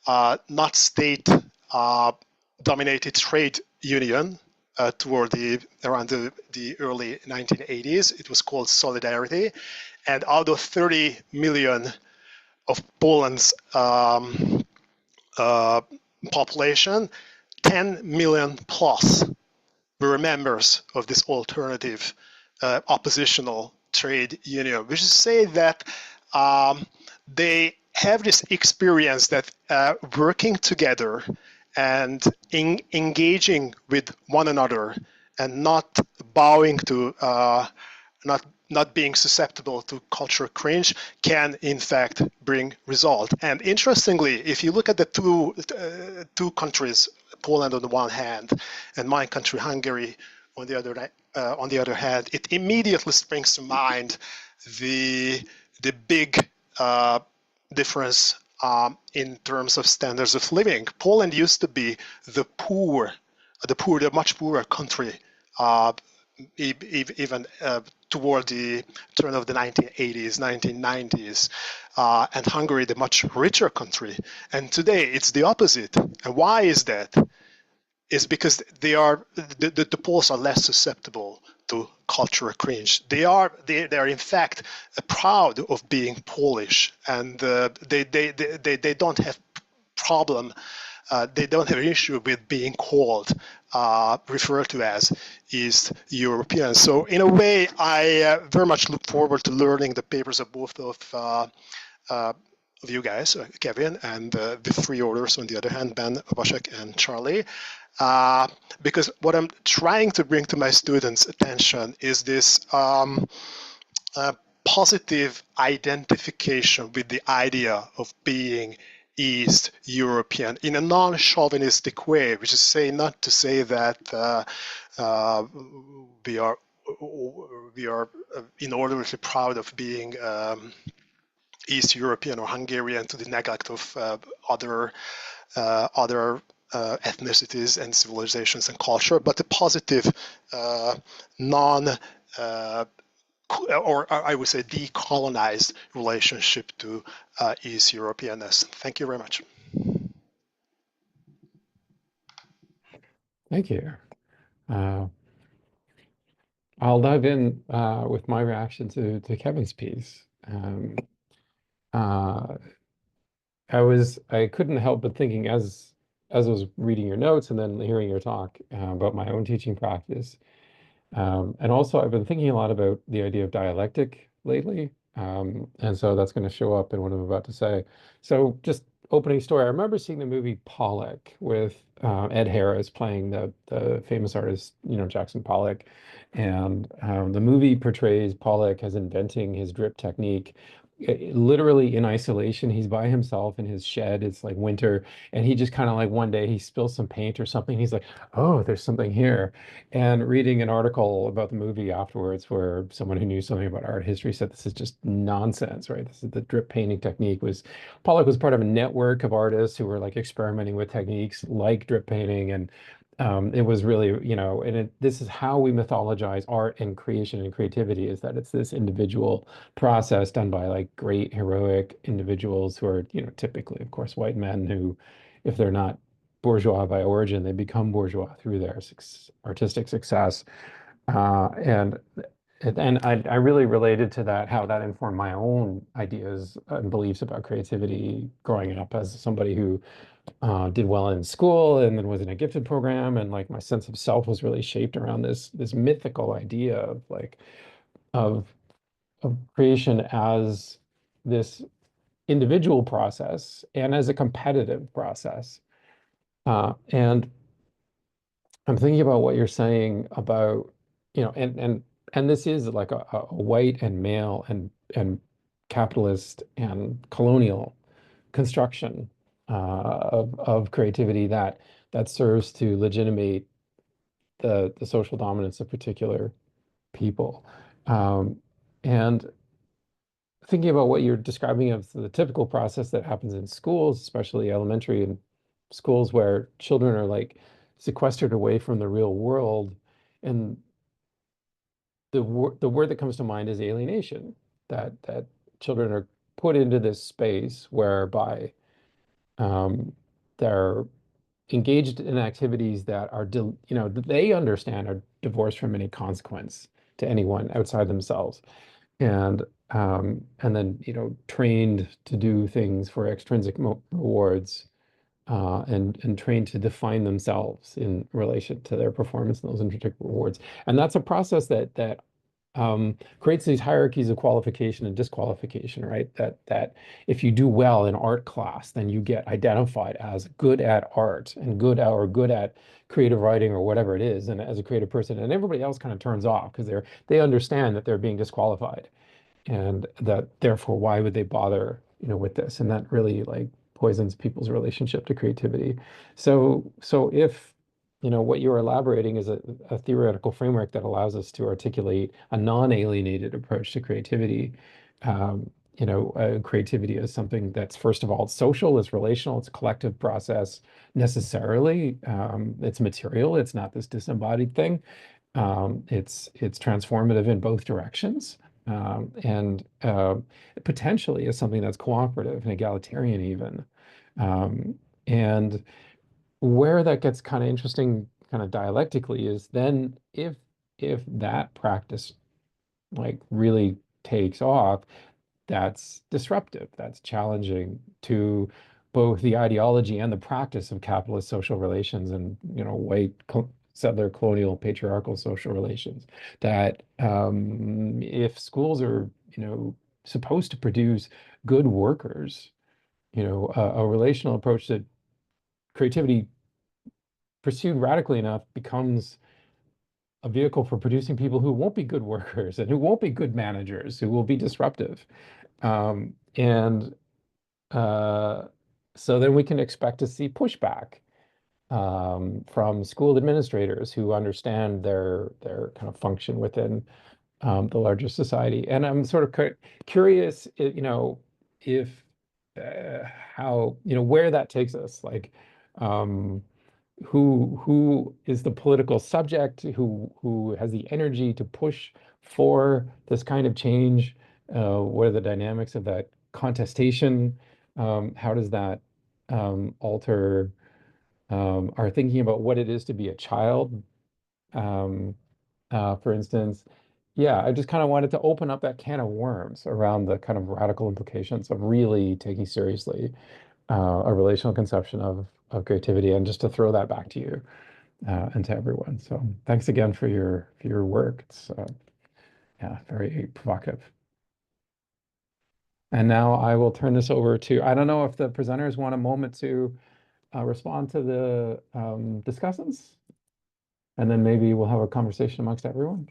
not state-dominated trade union toward around the early 1980s. It was called Solidarity, and out of 30 million of Poland's population, 10 million plus were members of this alternative oppositional trade union, which is to say that they have this experience that working together and engaging with one another and not bowing to, not being susceptible to cultural cringe can in fact bring result. And interestingly, if you look at the two countries, Poland on the one hand and my country Hungary on the other hand, it immediately springs to mind the big difference in terms of standards of living. Poland used to be the much poorer country even toward the turn of the 1980s, 1990s, and Hungary, the much richer country. And today it's the opposite. And why is that? Is because they are the Poles are less susceptible to cultural cringe. They are in fact proud of being Polish, and they don't have problem. They don't have an issue with being called, referred to as East European. So in a way, I very much look forward to learning the papers of both of you guys, Kevin, and the three others on the other hand, Ben, Wasiq, and Charlie. Because what I'm trying to bring to my students' attention is this positive identification with the idea of being East European in a non-chauvinistic way, which is not to say that we are inordinately proud of being East European or Hungarian to the neglect of other ethnicities and civilizations and culture, but a positive or I would say decolonized relationship to East Europeanness. Thank you very much. Thank you. I'll dive in with my reaction to Kevin's piece. I couldn't help but thinking as I was reading your notes and then hearing your talk about my own teaching practice. And also I've been thinking a lot about the idea of dialectic lately. And so that's going to show up in what I'm about to say. So just opening story, I remember seeing the movie Pollock with Ed Harris playing the famous artist, Jackson Pollock. And the movie portrays Pollock as inventing his drip technique. Literally in isolation. He's by himself in his shed. It's like winter, and he just kind of like one day he spills some paint or something. He's like, oh, there's something here. And reading an article about the movie afterwards where someone who knew something about art history said this is just nonsense, right? This is the drip painting technique. Pollock was part of a network of artists who were like experimenting with techniques like drip painting, and it was really, this is how we mythologize art and creation and creativity, is that it's this individual process done by like great heroic individuals who are, typically, of course, white men who, if they're not bourgeois by origin, they become bourgeois through their artistic success. And I really related to that, how that informed my own ideas and beliefs about creativity growing up as somebody who did well in school and then was in a gifted program, and like my sense of self was really shaped around this mythical idea of like of creation as this individual process and as a competitive process. And I'm thinking about what you're saying about, and this is like a white and male and capitalist and colonial construction of creativity that serves to legitimate the social dominance of particular people. And thinking about what you're describing of the typical process that happens in schools, especially elementary and schools, where children are like sequestered away from the real world, and the word that comes to mind is alienation, that children are put into this space whereby they're engaged in activities that are, that they understand are divorced from any consequence to anyone outside themselves, and then trained to do things for extrinsic rewards, and trained to define themselves in relation to their performance and those intrinsic rewards. And that's a process that creates these hierarchies of qualification and disqualification, right? That if you do well in art class, then you get identified as good at art and good at creative writing or whatever it is, and as a creative person, and everybody else kind of turns off because they understand that they're being disqualified, and that therefore why would they bother with this? And that really like poisons people's relationship to creativity. So if what you're elaborating is a theoretical framework that allows us to articulate a non-alienated approach to creativity. Creativity is something that's, first of all, it's social, it's relational, it's a collective process necessarily. It's material, it's not this disembodied thing. It's transformative in both directions, and potentially is something that's cooperative and egalitarian even. And where that gets kind of interesting, kind of dialectically, is then if that practice like really takes off, that's disruptive, that's challenging to both the ideology and the practice of capitalist social relations and, you know, white settler colonial patriarchal social relations. That if schools are, you know, supposed to produce good workers, you know, a relational approach to creativity pursued radically enough becomes a vehicle for producing people who won't be good workers and who won't be good managers, who will be disruptive. And so then we can expect to see pushback from school administrators who understand their kind of function within the larger society. And I'm sort of curious, you know, if how, you know, where that takes us, like who is the political subject, who has the energy to push for this kind of change? What are the dynamics of that contestation? How does that alter our thinking about what it is to be a child? For instance, yeah, I just kind of wanted to open up that can of worms around the kind of radical implications of really taking seriously a relational conception of creativity, and just to throw that back to you and to everyone. So thanks again for your work. It's yeah, very provocative. And now I will turn this over to, I don't know if the presenters want a moment to respond to the discussants, and then maybe we'll have a conversation amongst everyone.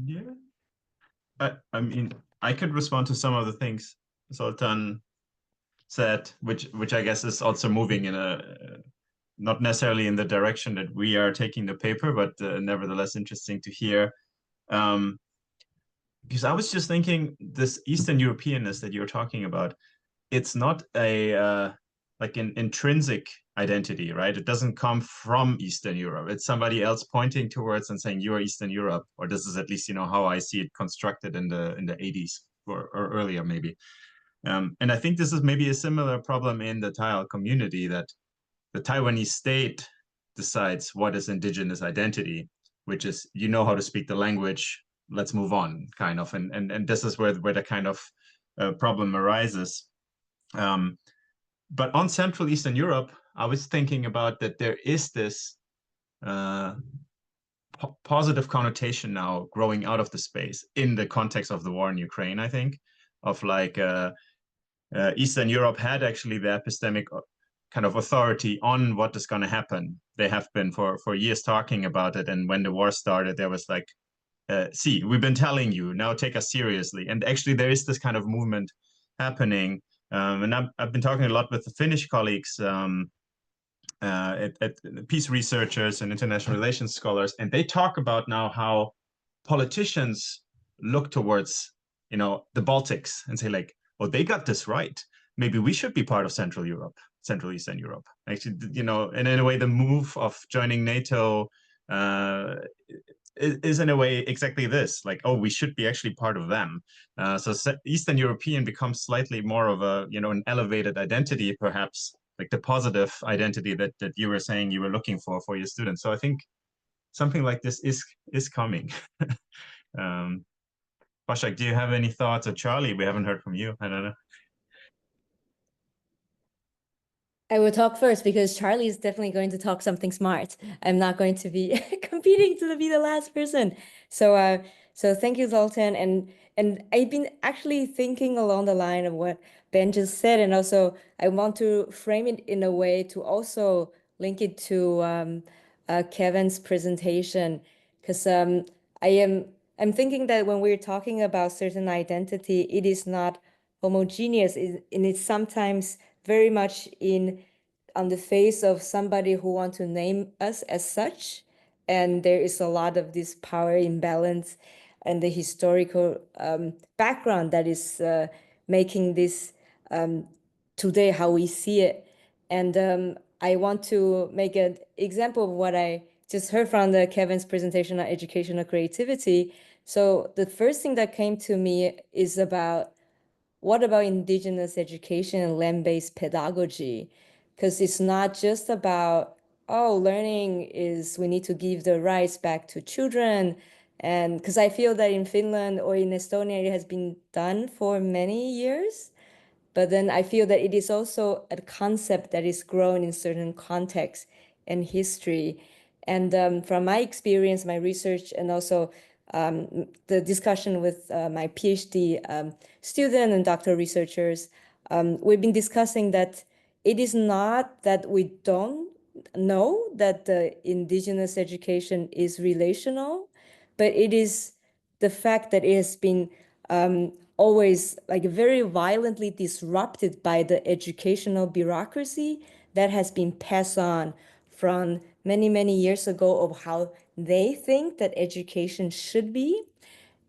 Yeah. I mean, I could respond to some of the things Zoltan said, which I guess is also moving in a not necessarily in the direction that we are taking the paper, but nevertheless interesting to hear. Because I was just thinking, this Eastern Europeanness that you're talking about, it's not a like an intrinsic identity, right? It doesn't come from Eastern Europe. It's somebody else pointing towards and saying you are Eastern Europe, or this is at least, you know, how I see it constructed in the 80s or earlier maybe. And I think this is maybe a similar problem in the Thai community, that the Taiwanese state decides what is indigenous identity, which is, you know how to speak the language, let's move on, kind of. And this is where the kind of problem arises. But on Central Eastern Europe, I was thinking about that there is this positive connotation now growing out of the space in the context of the war in Ukraine, I think, of like Eastern Europe had actually the epistemic kind of authority on what is going to happen. They have been for years talking about it. And when the war started, there was like, see, we've been telling you, now take us seriously. And actually there is this kind of movement happening. And I've been talking a lot with the Finnish colleagues at peace researchers and international relations scholars, and they talk about now how politicians look towards, you know, the Baltics and say like, oh, they got this right. Maybe we should be part of Central Europe, Central Eastern Europe. Actually, you know, and in a way, the move of joining NATO is in a way exactly this, like, oh, we should be actually part of them. So Eastern European becomes slightly more of a, you know, an elevated identity, perhaps, like the positive identity that you were saying you were looking for your students. So I think something like this is coming. Wasiq, do you have any thoughts? Or Charlie, we haven't heard from you. I don't know. I will talk first because Charlie is definitely going to talk something smart. I'm not going to be competing to be the last person. So so thank you, Zoltan. And I've been actually thinking along the line of what Ben just said, and also I want to frame it in a way to also link it to Kevin's presentation, because I'm thinking that when we're talking about certain identity, it is not homogeneous, and it's sometimes very much on the face of somebody who want to name us as such, and there is a lot of this power imbalance and the historical background that is making this today how we see it. And I want to make an example of what I just heard from the Kevin's presentation on educational creativity. So the first thing that came to me is about what about Indigenous education and land-based pedagogy? Because it's not just about, oh, learning is we need to give the rights back to children. And because I feel that in Finland or in Estonia, it has been done for many years. But then I feel that it is also a concept that is grown in certain contexts and history. And from my experience, my research, and also the discussion with my PhD student and doctoral researchers, we've been discussing that it is not that we don't know that the Indigenous education is relational, but it is the fact that it has been always like very violently disrupted by the educational bureaucracy that has been passed on from many, many years ago of how they think that education should be.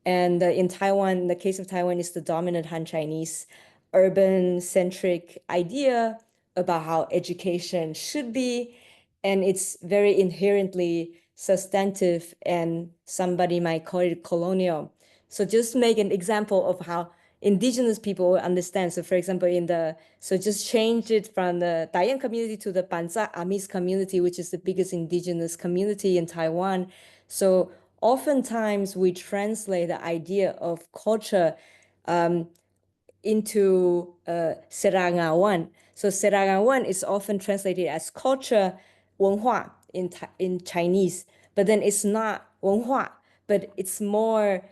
And in Taiwan, in the case of Taiwan, is the dominant Han Chinese urban-centric idea about how education should be. And it's very inherently substantive, and somebody might call it colonial. So just make an example of how Indigenous people understand. So for example, so just change it from the Taiwan community to the Banza Amis community, which is the biggest Indigenous community in Taiwan. So oftentimes we translate the idea of culture into Serangawan. So Serangawan is often translated as culture, 文化 in Chinese, but then it's not 文化, but it's more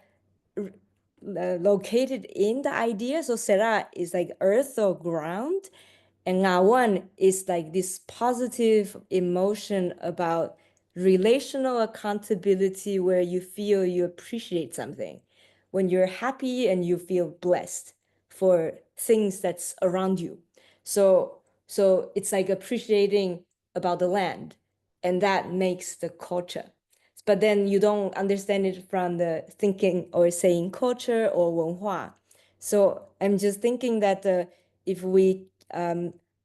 located in the idea. So Sera is like earth or ground, and Ngawan is like this positive emotion about relational accountability where you feel you appreciate something. When you're happy and you feel blessed for things that's around you. So it's like appreciating about the land, and that makes the culture. But then you don't understand it from the thinking or saying culture or 文化. So I'm just thinking that if we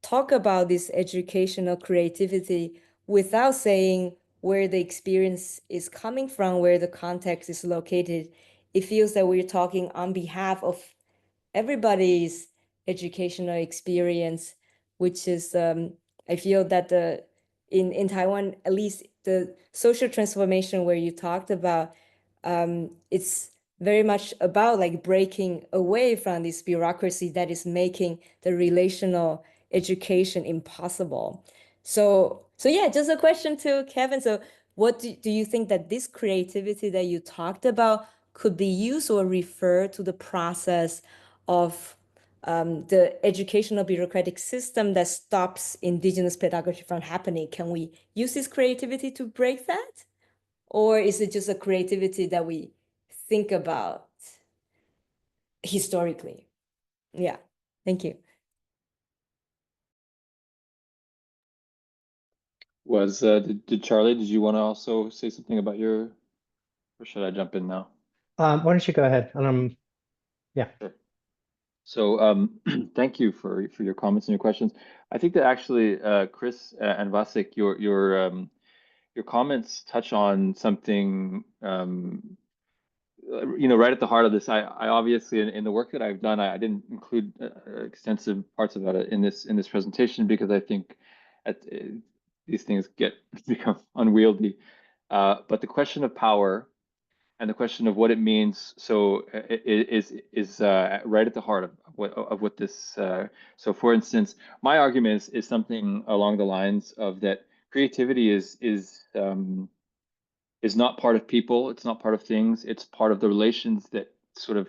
talk about this educational creativity without saying where the experience is coming from, where the context is located, it feels that we're talking on behalf of everybody's educational experience, which is, I feel that in Taiwan, at least the social transformation where you talked about, it's very much about like breaking away from this bureaucracy that is making the relational education impossible. So yeah, just a question to Kevin. So what do you think that this creativity that you talked about could be used or refer to the process of the educational bureaucratic system that stops Indigenous pedagogy from happening? Can we use this creativity to break that? Or is it just a creativity that we think about historically? Yeah, thank you. Did Charlie, did you want to also say something about or should I jump in now? Why don't you go ahead? Yeah. Sure. So thank you for your comments and your questions. I think that actually, Chris and Wasiq, your comments touch on something right at the heart of this. I obviously in the work that I've done, I didn't include extensive parts about it in this presentation because I think these things become unwieldy. But the question of power and the question of what it means, so is right at the heart of what this. So, for instance, my argument is something along the lines of that creativity is not part of people. It's not part of things. It's part of the relations that sort of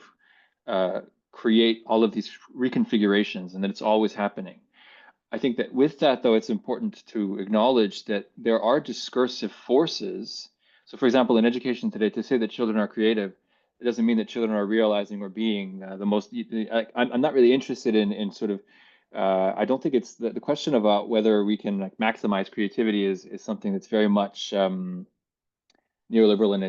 create all of these reconfigurations, and that it's always happening. I think that with that, though, it's important to acknowledge that there are discursive forces. So, for example, in education today, to say that children are creative, it doesn't mean that children are realizing or being the most. I'm not really interested in sort of. I don't think it's the question about whether we can like maximize creativity is something that's very much neoliberal in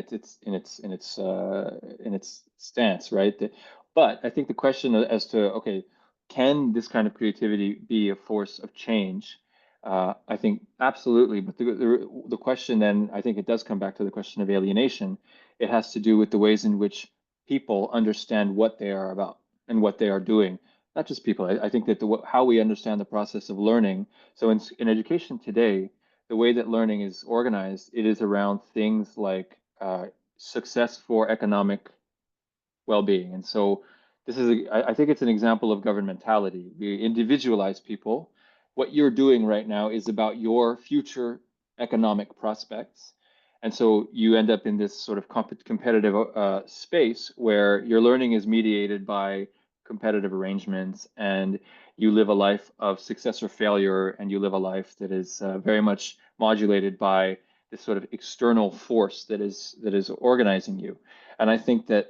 its stance, right? But I think the question as to, okay, can this kind of creativity be a force of change? I think absolutely, but the question then, I think it does come back to the question of alienation. It has to do with the ways in which people understand what they are about and what they are doing. Not just people. I think that how we understand the process of learning. So in education today, the way that learning is organized, it is around things like success for economic well-being. And so this is, I think it's an example of governmentality. We individualize people. What you're doing right now is about your future economic prospects. And so you end up in this sort of competitive space where your learning is mediated by competitive arrangements, and you live a life of success or failure, and you live a life that is very much modulated by this sort of external force that is organizing you. And I think that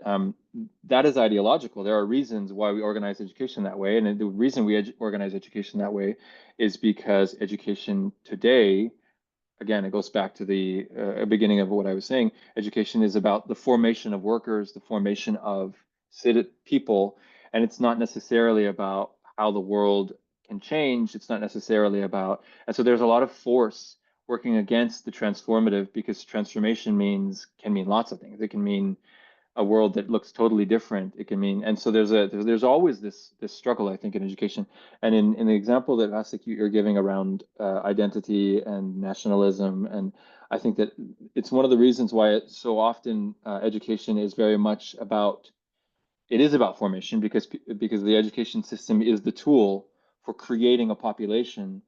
that is ideological. There are reasons why we organize education that way. And the reason we organize education that way is because education today, again, it goes back to the beginning of what I was saying, education is about the formation of workers, the formation of people, and it's not necessarily about how the world can change. It's not necessarily about, and so there's a lot of force working against the transformative, because transformation can mean lots of things. It can mean a world that looks totally different. It can mean, and so there's always this struggle, I think, in education. And in the example that Wasiq you're giving around identity and nationalism, and I think that it's one of the reasons why so often education is very much about, it is about formation, because the education system is the tool for creating a population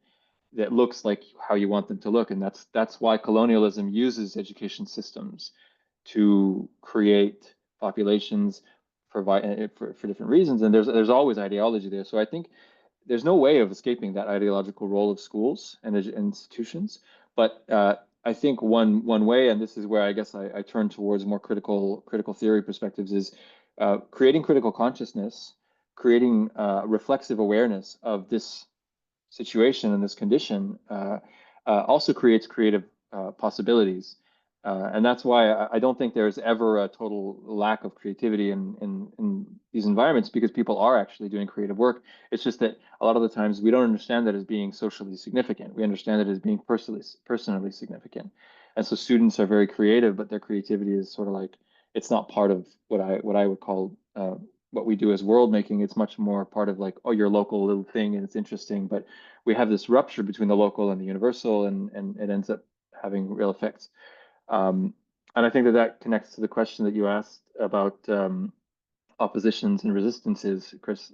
that looks like how you want them to look. And that's why colonialism uses education systems to create populations for different reasons. And there's always ideology there. So I think there's no way of escaping that ideological role of schools and institutions. But I think one way, and this is where I guess I turn towards more critical theory perspectives, is creating critical consciousness, creating reflexive awareness of this situation and this condition also creates creative possibilities. And that's why I don't think there's ever a total lack of creativity in these environments, because people are actually doing creative work. It's just that a lot of the times we don't understand that as being socially significant. We understand it as being personally significant. And so students are very creative, but their creativity is sort of like, it's not part of what I would call what we do as world making. It's much more part of like, oh, your local little thing and it's interesting, but we have this rupture between the local and the universal, and it ends up having real effects. And I think that connects to the question that you asked about oppositions and resistances, Chris.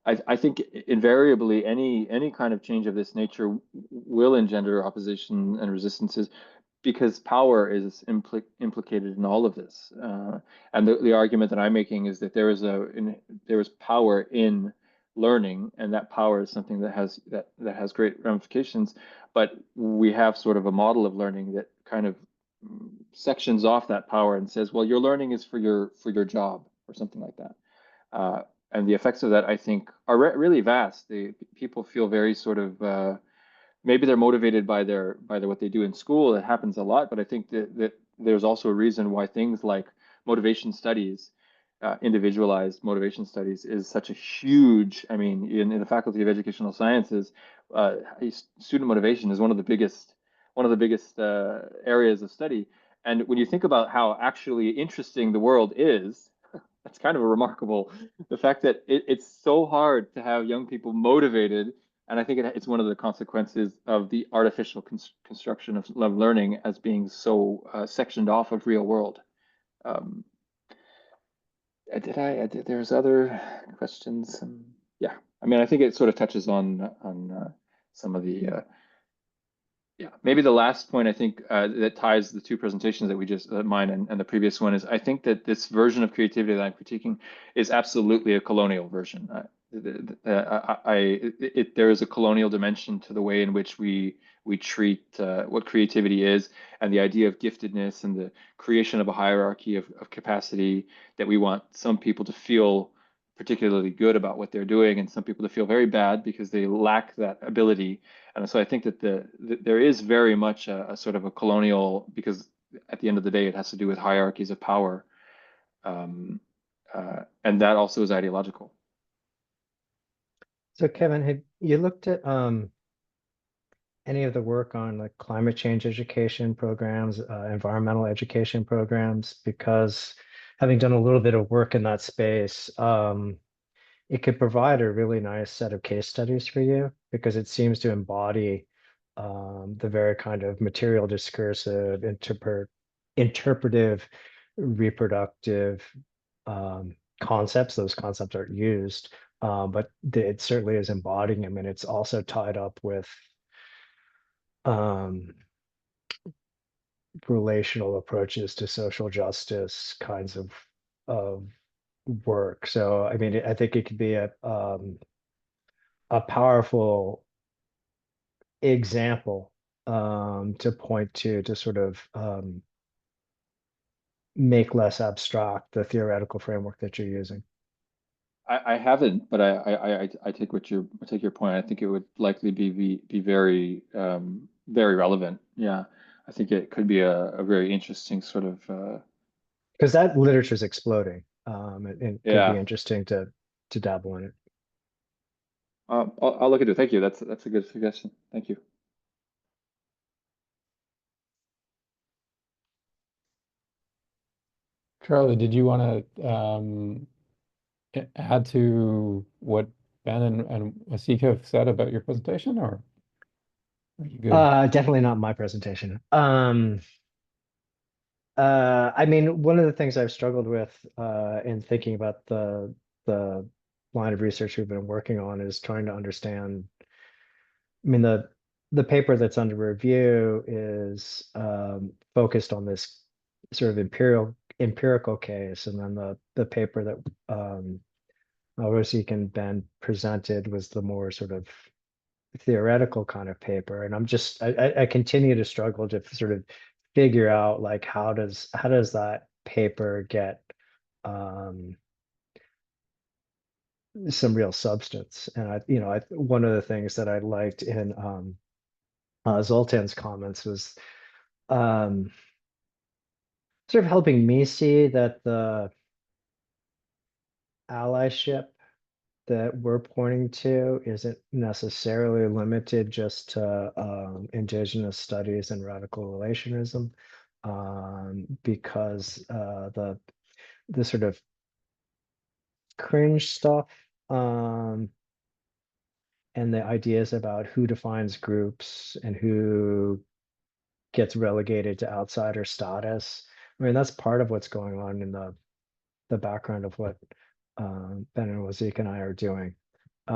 I think invariably any kind of change of this nature will engender opposition and resistances, because power is implicated in all of this. And the argument that I'm making is that there is power in learning, and that power is something that has great ramifications. But we have sort of a model of learning that kind of sections off that power and says, well, your learning is for your job or something like that. And the effects of that, I think, are really vast. People feel very sort of maybe they're motivated by what they do in school. It happens a lot, but I think that there's also a reason why things like motivation studies, individualized motivation studies, is such a huge. I mean, in the Faculty of Educational Sciences, student motivation is one of the biggest areas of study. And when you think about how actually interesting the world is, that's kind of a remarkable, the fact that it's so hard to have young people motivated. And I think it's one of the consequences of the artificial construction of learning as being so sectioned off of real world. There's other questions. Yeah, I mean, I think it sort of touches on some of the, yeah, maybe the last point I think that ties the two presentations that we just, mine and the previous one, is I think that this version of creativity that I'm critiquing is absolutely a colonial version. There is a colonial dimension to the way in which we treat what creativity is, and the idea of giftedness and the creation of a hierarchy of capacity, that we want some people to feel particularly good about what they're doing and some people to feel very bad because they lack that ability. And so I think that there is very much a sort of a colonial, because at the end of the day, it has to do with hierarchies of power. And that also is ideological. So Kevin, have you looked at any of the work on like climate change education programs, environmental education programs? Because having done a little bit of work in that space, it could provide a really nice set of case studies for you, because it seems to embody the very kind of material discursive, interpretive, reproductive concepts. Those concepts aren't used, but it certainly is embodying them, and it's also tied up with relational approaches to social justice kinds of work. So I mean, I think it could be a powerful example to point to sort of make less abstract the theoretical framework that you're using. I haven't, but I take your point. I think it would likely be very very relevant. Yeah, I think it could be a very interesting sort of because that literature is exploding. It could yeah. be interesting to dabble in it. I'll look into it. Thank you. That's a good suggestion. Thank you. Charlie, did you want to add to what Ben and Wasiq have said about your presentation, or are you good? Definitely not my presentation. I mean, one of the things I've struggled with in thinking about the line of research we've been working on is trying to understand. I mean, the paper that's under review is focused on this sort of empirical case, and then the paper that Wasiq and Ben presented was the more sort of theoretical kind of paper. And I continue to struggle to sort of figure out like how does that paper get some real substance. And one of the things that I liked in Zoltan's comments was sort of helping me see that the allyship that we're pointing to isn't necessarily limited just to Indigenous studies and radical relationism, because the sort of cringe stuff and the ideas about who defines groups and who gets relegated to outsider status. I mean, that's part of what's going on in the background of what Ben and Wasiq and I are doing. So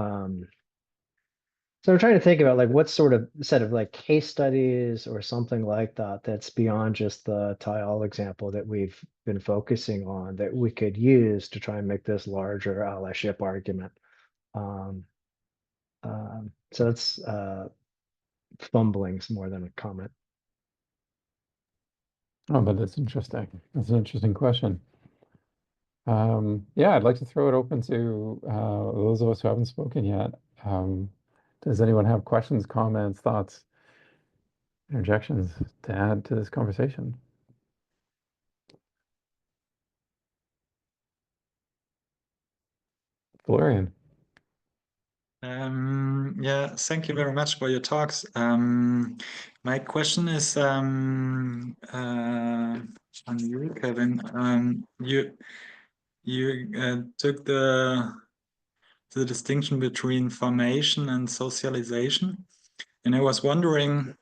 I'm trying to think about like what sort of set of like case studies or something like that that's beyond just the Taiwan example that we've been focusing on that we could use to try and make this larger allyship argument. So that's fumblings more than a comment. Oh, but that's interesting. That's an interesting question. Yeah, I'd like to throw it open to those of us who haven't spoken yet. Does anyone have questions, comments, thoughts, interjections to add to this conversation? Florian. Yeah, thank you very much for your talks. My question is on you, Kevin. You took the distinction between formation and socialization, and I was wondering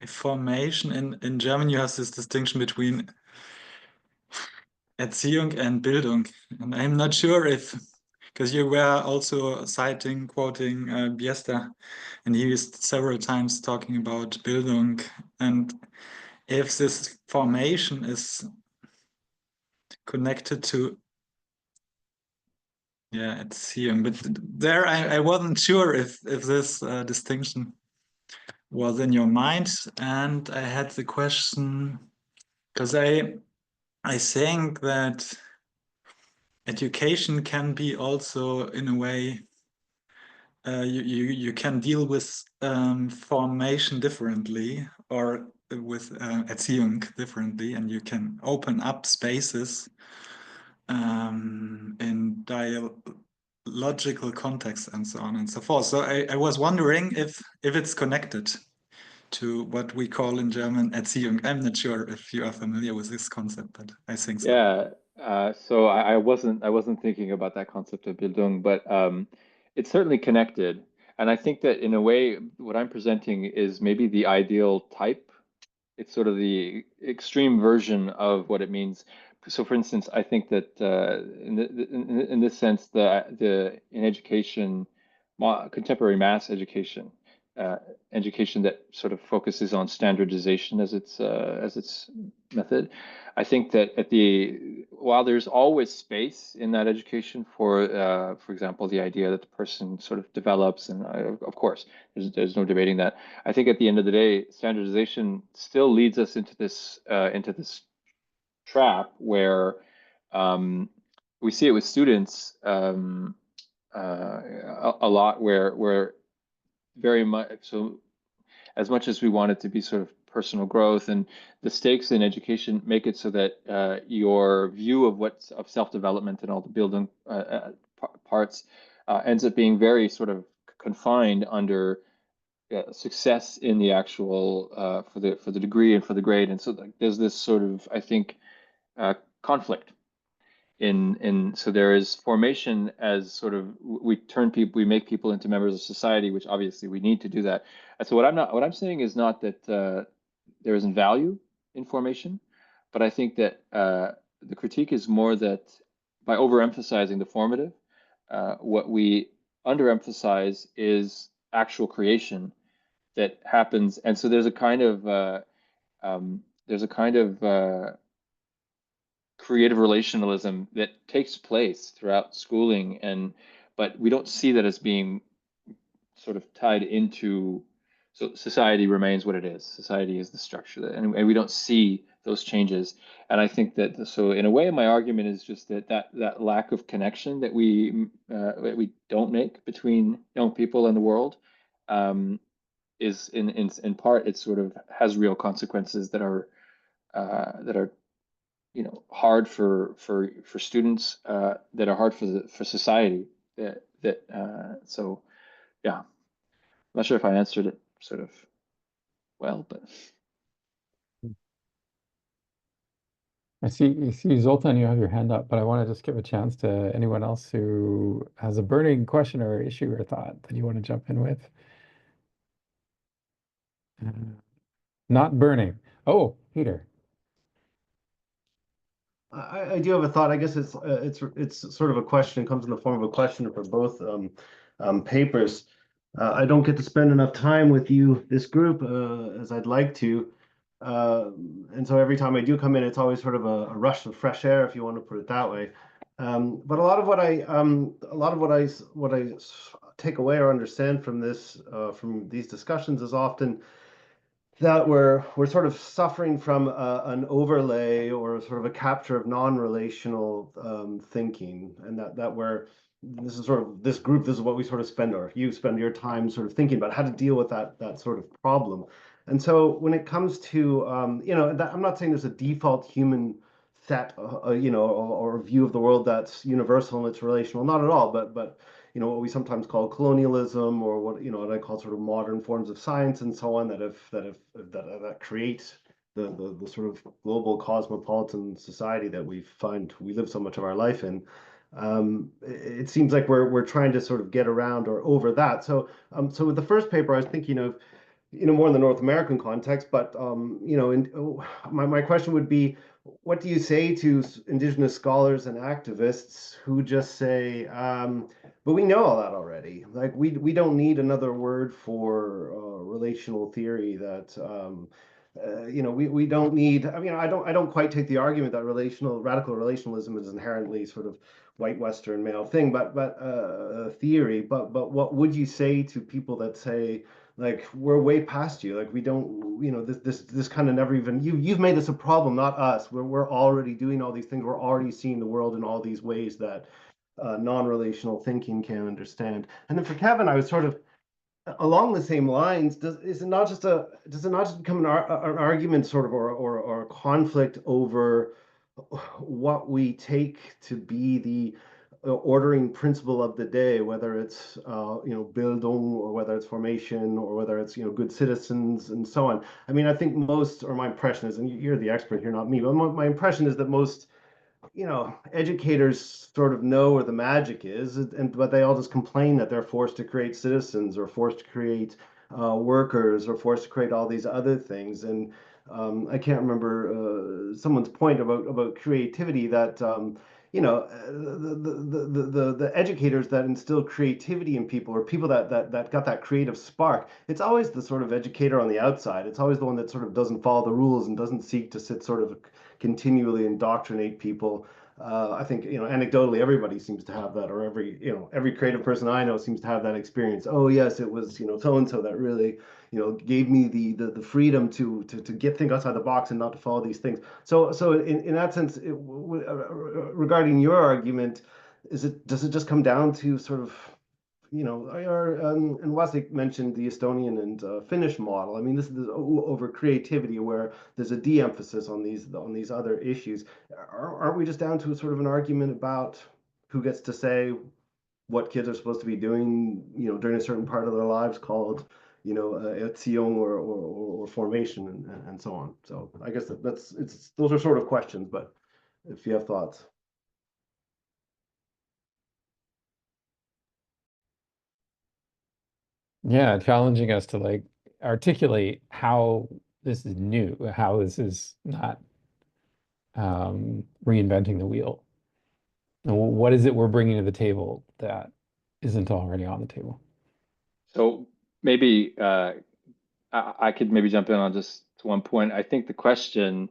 if formation in German you have this distinction between Erziehung and Bildung, and I'm not sure if, because you were also quoting Biesta, and he is several times talking about Bildung, and if this formation is connected to Erziehung, but there I wasn't sure if this distinction was in your mind, and I had the question because I think that education can be also in a way you can deal with formation differently or with Erziehung differently, and you can open up spaces in logical context and so on and so forth. So I was wondering if it's connected to what we call in German Erziehung. I'm not sure if you are familiar with this concept, but I think so. Yeah, so I wasn't thinking about that concept of Bildung, but it's certainly connected. And I think that in a way, what I'm presenting is maybe the ideal type. It's sort of the extreme version of what it means. So, for instance, I think that in this sense, in education, contemporary mass education, education that sort of focuses on standardization as its method. I think that while there's always space in that education for example, the idea that the person sort of develops, and of course, there's no debating that. I think at the end of the day, standardization still leads us into this trap where we see it with students a lot, where very much so, as much as we want it to be sort of personal growth, and the stakes in education make it so that your view of self-development and all the building parts ends up being very sort of confined under success in the actual for the degree and for the grade. And so there's this sort of, I think, conflict so there is formation as sort of we make people into members of society, which obviously we need to do that. And so what I'm saying is not that there isn't value in formation, but I think that the critique is more that by overemphasizing the formative, what we underemphasize is actual creation that happens. And so there's a kind of creative relationalism that takes place throughout schooling, but we don't see that as being sort of tied into, so society remains what it is. Society is the structure, and we don't see those changes. And I think that, so in a way, my argument is just that lack of connection that we don't make between young people and the world is in part, it sort of has real consequences that are hard for students, that are hard for society. So yeah, I'm not sure if I answered it sort of well, but I see, Zoltan, you have your hand up, but I want to just give a chance to anyone else who has a burning question or issue or thought that you want to jump in with. Not burning. Oh, Peter. I do have a thought. I guess it's sort of a question. It comes in the form of a question for both papers. I don't get to spend enough time with this group, as I'd like to. And so every time I do come in, it's always sort of a rush of fresh air, if you want to put it that way. But a lot of what I take away or understand from these discussions is often that we're sort of suffering from an overlay or sort of a capture of non-relational thinking, and that this is what we sort of spend, or you spend your time sort of thinking about how to deal with that sort of problem. And so when it comes to I'm not saying there's a default human set or view of the world that's universal and it's relational, not at all, but what we sometimes call colonialism, or what I call sort of modern forms of science and so on, that create the sort of global cosmopolitan society that we live so much of our life in. It seems like we're trying to sort of get around or over that. So with the first paper, I was thinking of more in the North American context, but my question would be, what do you say to Indigenous scholars and activists who just say, but we know all that already. Like we don't need another word for relational theory. That we don't need. I mean, I don't quite take the argument that radical relationalism is inherently sort of white Western male thing, but theory. But what would you say to people that say, like, we're way past you, like we don't, this kind of never even, you've made this a problem, not us. We're already doing all these things. We're already seeing the world in all these ways that non-relational thinking can understand. And then for Kevin, I was sort of along the same lines. Does it not just become an argument sort of, or a conflict over what we take to be the ordering principle of the day, whether it's Bildung, or whether it's formation, or whether it's good citizens and so on. I mean, I think most, or my impression is, and you're the expert here, not me, but my impression is that most educators sort of know where the magic is, but they all just complain that they're forced to create citizens, or forced to create workers, or forced to create all these other things. And I can't remember someone's point about creativity, that the educators that instill creativity in people, or people that got that creative spark, it's always the sort of educator on the outside. It's always the one that sort of doesn't follow the rules and doesn't seek to sit sort of continually indoctrinate people. I think anecdotally everybody seems to have that, or every creative person I know seems to have that experience. Oh yes, it was so and so that really gave me the freedom to think outside the box and not to follow these things. So in that sense, regarding your argument, does it just come down to sort of and Wasiq mentioned the Estonian and Finnish model. I mean, this is over creativity, where there's a de-emphasis on these other issues. Aren't we just down to sort of an argument about who gets to what kids are supposed to be doing, during a certain part of their lives, called, erziehung or formation and so on. So I guess those are sort of questions, but if you have thoughts. Yeah, challenging us to like articulate how this is new, how this is not reinventing the wheel. What is it we're bringing to the table that isn't already on the table? So maybe I could maybe jump in on just to one point. I think the question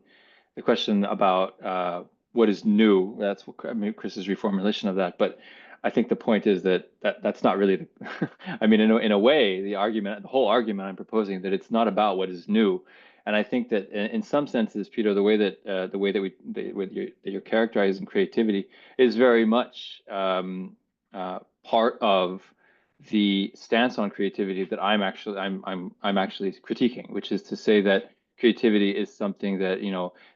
about what is new, that's what Chris's reformulation of that, but I think the point is that's not really I mean, in a way, the whole argument I'm proposing, that it's not about what is new. And I think that in some senses, Peter, the way that you're characterizing creativity is very much part of the stance on creativity that I'm actually critiquing, which is to say that creativity is something that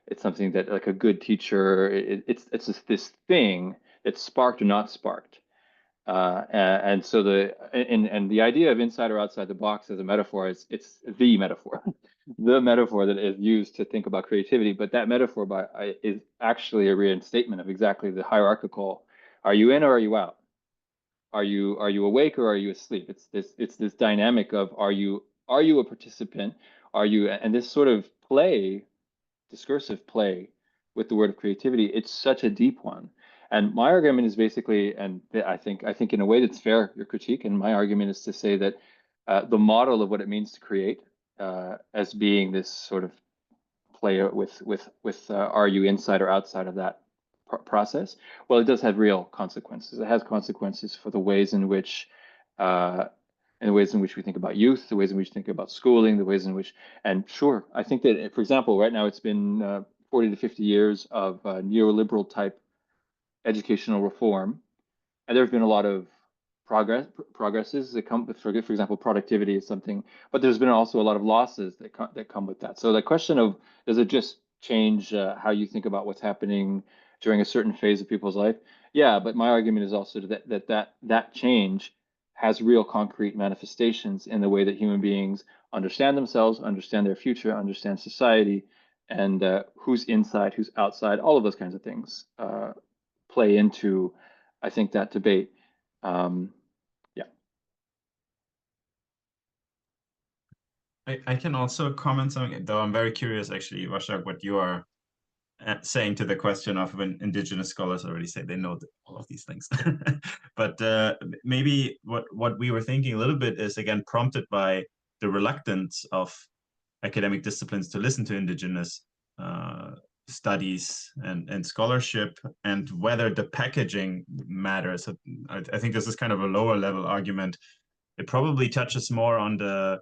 it's something that, like a good teacher, it's just this thing that's sparked or not sparked. And so the idea of inside or outside the box as a metaphor it's the metaphor, the metaphor that is used to think about creativity. But that metaphor is actually a reinstatement of exactly the hierarchical: are you in or are you out? Are you awake or are you asleep? It's this dynamic of are you a participant? And this sort of discursive play with the word of creativity, it's such a deep one. And my argument is basically, and I think in a way that's fair, your critique, and my argument is to say that the model of what it means to create as being this sort of play with are you inside or outside of that process? Well, it does have real consequences. It has consequences for the ways in which we think about youth, the ways in which we think about schooling, the ways in which, and sure, I think that, for example, right now it's been 40 to 50 years of neoliberal type educational reform, and there have been a lot of progresses that come with, for example, productivity is something, but there's been also a lot of losses that come with that. So the question of, does it just change how you think about what's happening during a certain phase of people's life? Yeah, but my argument is also that change has real concrete manifestations in the way that human beings understand themselves, understand their future, understand society, and who's inside, who's outside, all of those kinds of things play into, I think, that debate. Yeah. I can also comment something, though I'm very curious, actually, Wasiq, what you are saying to the question of when Indigenous scholars already say they know all of these things. But maybe what we were thinking a little bit is, again, prompted by the reluctance of academic disciplines to listen to Indigenous studies and scholarship, and whether the packaging matters. I think this is kind of a lower level argument. It probably touches more on the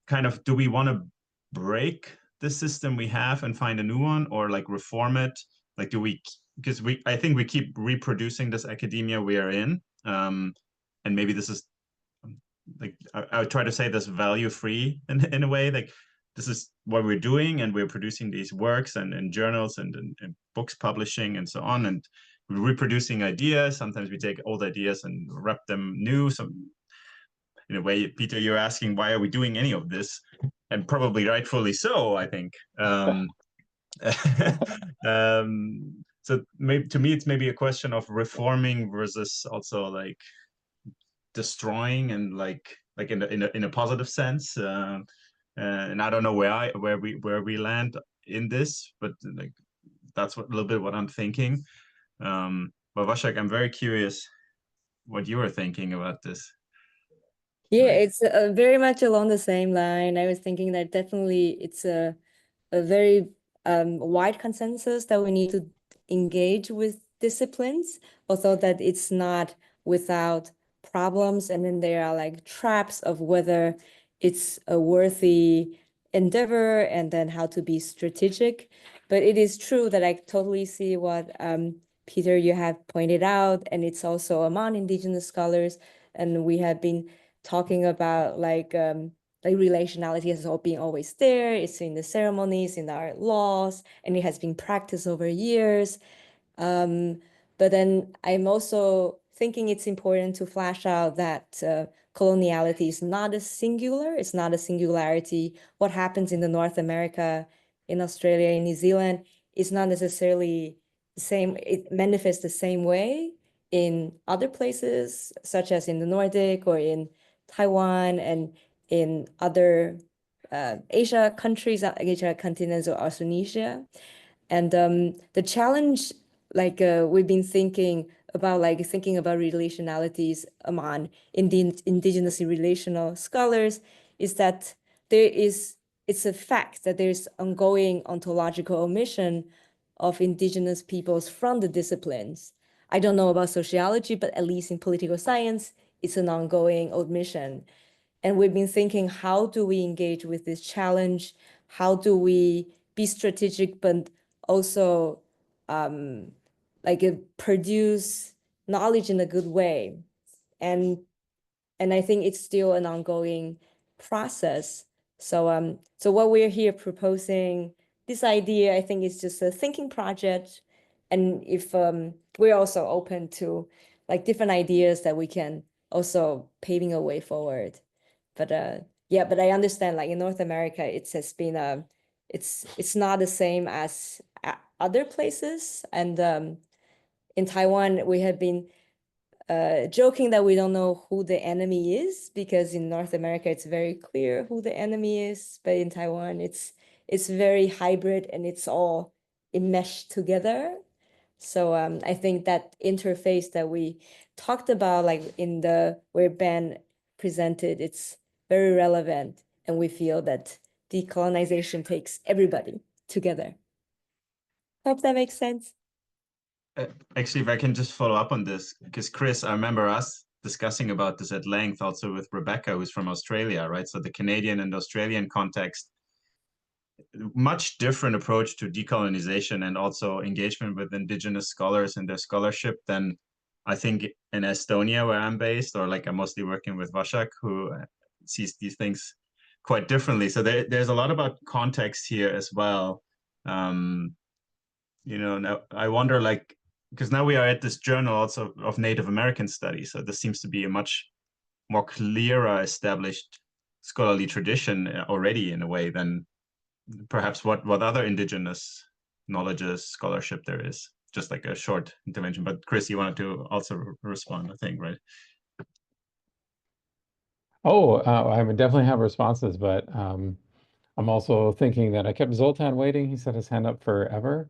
kind of, do we want to break the system we have and find a new one, or like reform it? Like, because I think we keep reproducing this academia we are in, and maybe this is like, I would try to say this value free in a way, like this is what we're doing, and we're producing these works and journals and books publishing and so on, and reproducing ideas. Sometimes we take old ideas and wrap them new. Some, in a way, Peter, you're asking, why are we doing any of this? And probably rightfully so, I think. So maybe, to me, it's maybe a question of reforming versus also like destroying, and like in a positive sense. And I don't know where we land in this, but like that's a little bit what I'm thinking. But Wasiq, I'm very curious what you were thinking about this. Yeah, it's very much along the same line. I was thinking that definitely it's a very wide consensus that we need to engage with disciplines, although that it's not without problems. And then there are like traps of whether it's a worthy endeavor and then how to be strategic. But it is true that I totally see what Peter, you have pointed out, and it's also among Indigenous scholars. And we have been talking about like relationality has been always there. It's in the ceremonies, in our laws, and it has been practiced over years. But then I'm also thinking it's important to flash out that coloniality is not a singular. It's not a singularity. What happens in the North America, in Australia, in New Zealand, is not necessarily the same. It manifests the same way in other places, such as in the Nordic or in Taiwan and in other Asia countries, Asia continents or Australasia. And the challenge, like we've been thinking about relationalities among Indigenous relational scholars, is that it's a fact that there's ongoing ontological omission of Indigenous peoples from the disciplines. I don't know about sociology, but at least in political science, it's an ongoing omission. And we've been thinking, how do we engage with this challenge? How do we be strategic, but also produce knowledge in a good way? And I think it's still an ongoing process. So what we're here proposing, this idea, I think is just a thinking project. And if we're also open to like different ideas that we can also paving a way forward. But yeah, but I understand like in North America, it has been it's not the same as other places. And in Taiwan, we have been joking that we don't know who the enemy is, because in North America, it's very clear who the enemy is. But in Taiwan, it's very hybrid and it's all enmeshed together. So I think that interface that we talked about, like in the where Ben presented, it's very relevant. And we feel that decolonization takes everybody together. Hope that makes sense. Actually, if I can just follow up on this, because Chris, I remember us discussing about this at length also with Rebecca, who's from Australia, right? So the Canadian and Australian context, much different approach to decolonization and also engagement with Indigenous scholars and their scholarship than I think in Estonia, where I'm based, or like I'm mostly working with Wasiq, who sees these things quite differently. So there's a lot about context here as well. You know, now I wonder, like, because now we are at this journal also of Native American studies. So this seems to be a much more clearer established scholarly tradition already in a way than perhaps what other Indigenous knowledges, scholarship there is. Just like a short intervention. But Chris, you wanted to also respond, I think, right? Oh, I would definitely have responses, but I'm also thinking that I kept Zoltan waiting. He set his hand up forever.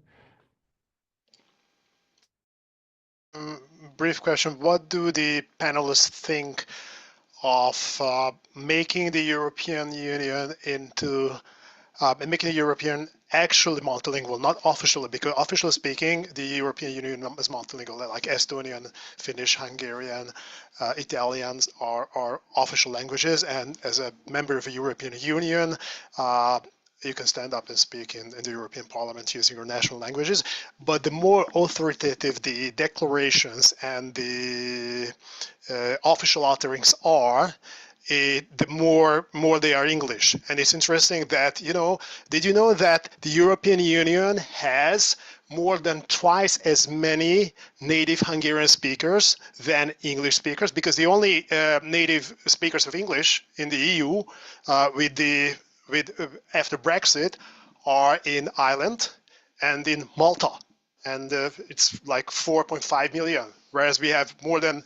Brief question. What do the panelists think of making the European Union into making the European actually multilingual, not officially, because officially speaking, the European Union is multilingual, like Estonian, Finnish, Hungarian, Italians are official languages, and as a member of the European Union, you can stand up and speak in the European Parliament using your national languages. But the more authoritative the declarations and the official utterings are, the more they are English. And it's interesting that, you know, did you know that the European Union has more than twice as many native Hungarian speakers than English speakers? Because the only native speakers of English in the EU after Brexit are in Ireland and in Malta. And it's like 4.5 million, whereas we have more than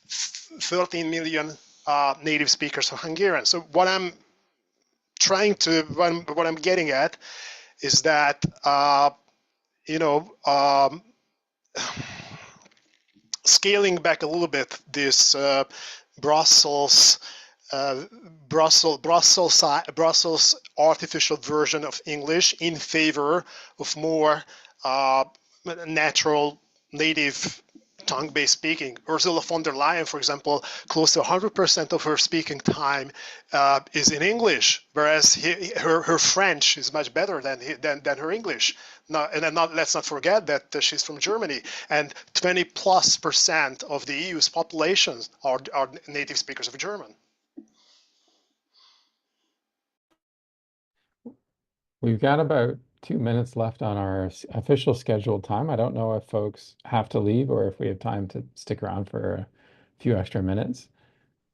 13 million native speakers of Hungarian. So what I'm getting at is that, you know, scaling back a little bit, this Brussels artificial version of English in favor of more natural native tongue-based speaking. Ursula von der Leyen, for example, close to 100% of her speaking time is in English, whereas her French is much better than her English. Let's not forget that she's from Germany, and 20+% of the EU's population are native speakers of German. We've got about 2 minutes left on our official scheduled time. I don't know if folks have to leave or if we have time to stick around for a few extra minutes.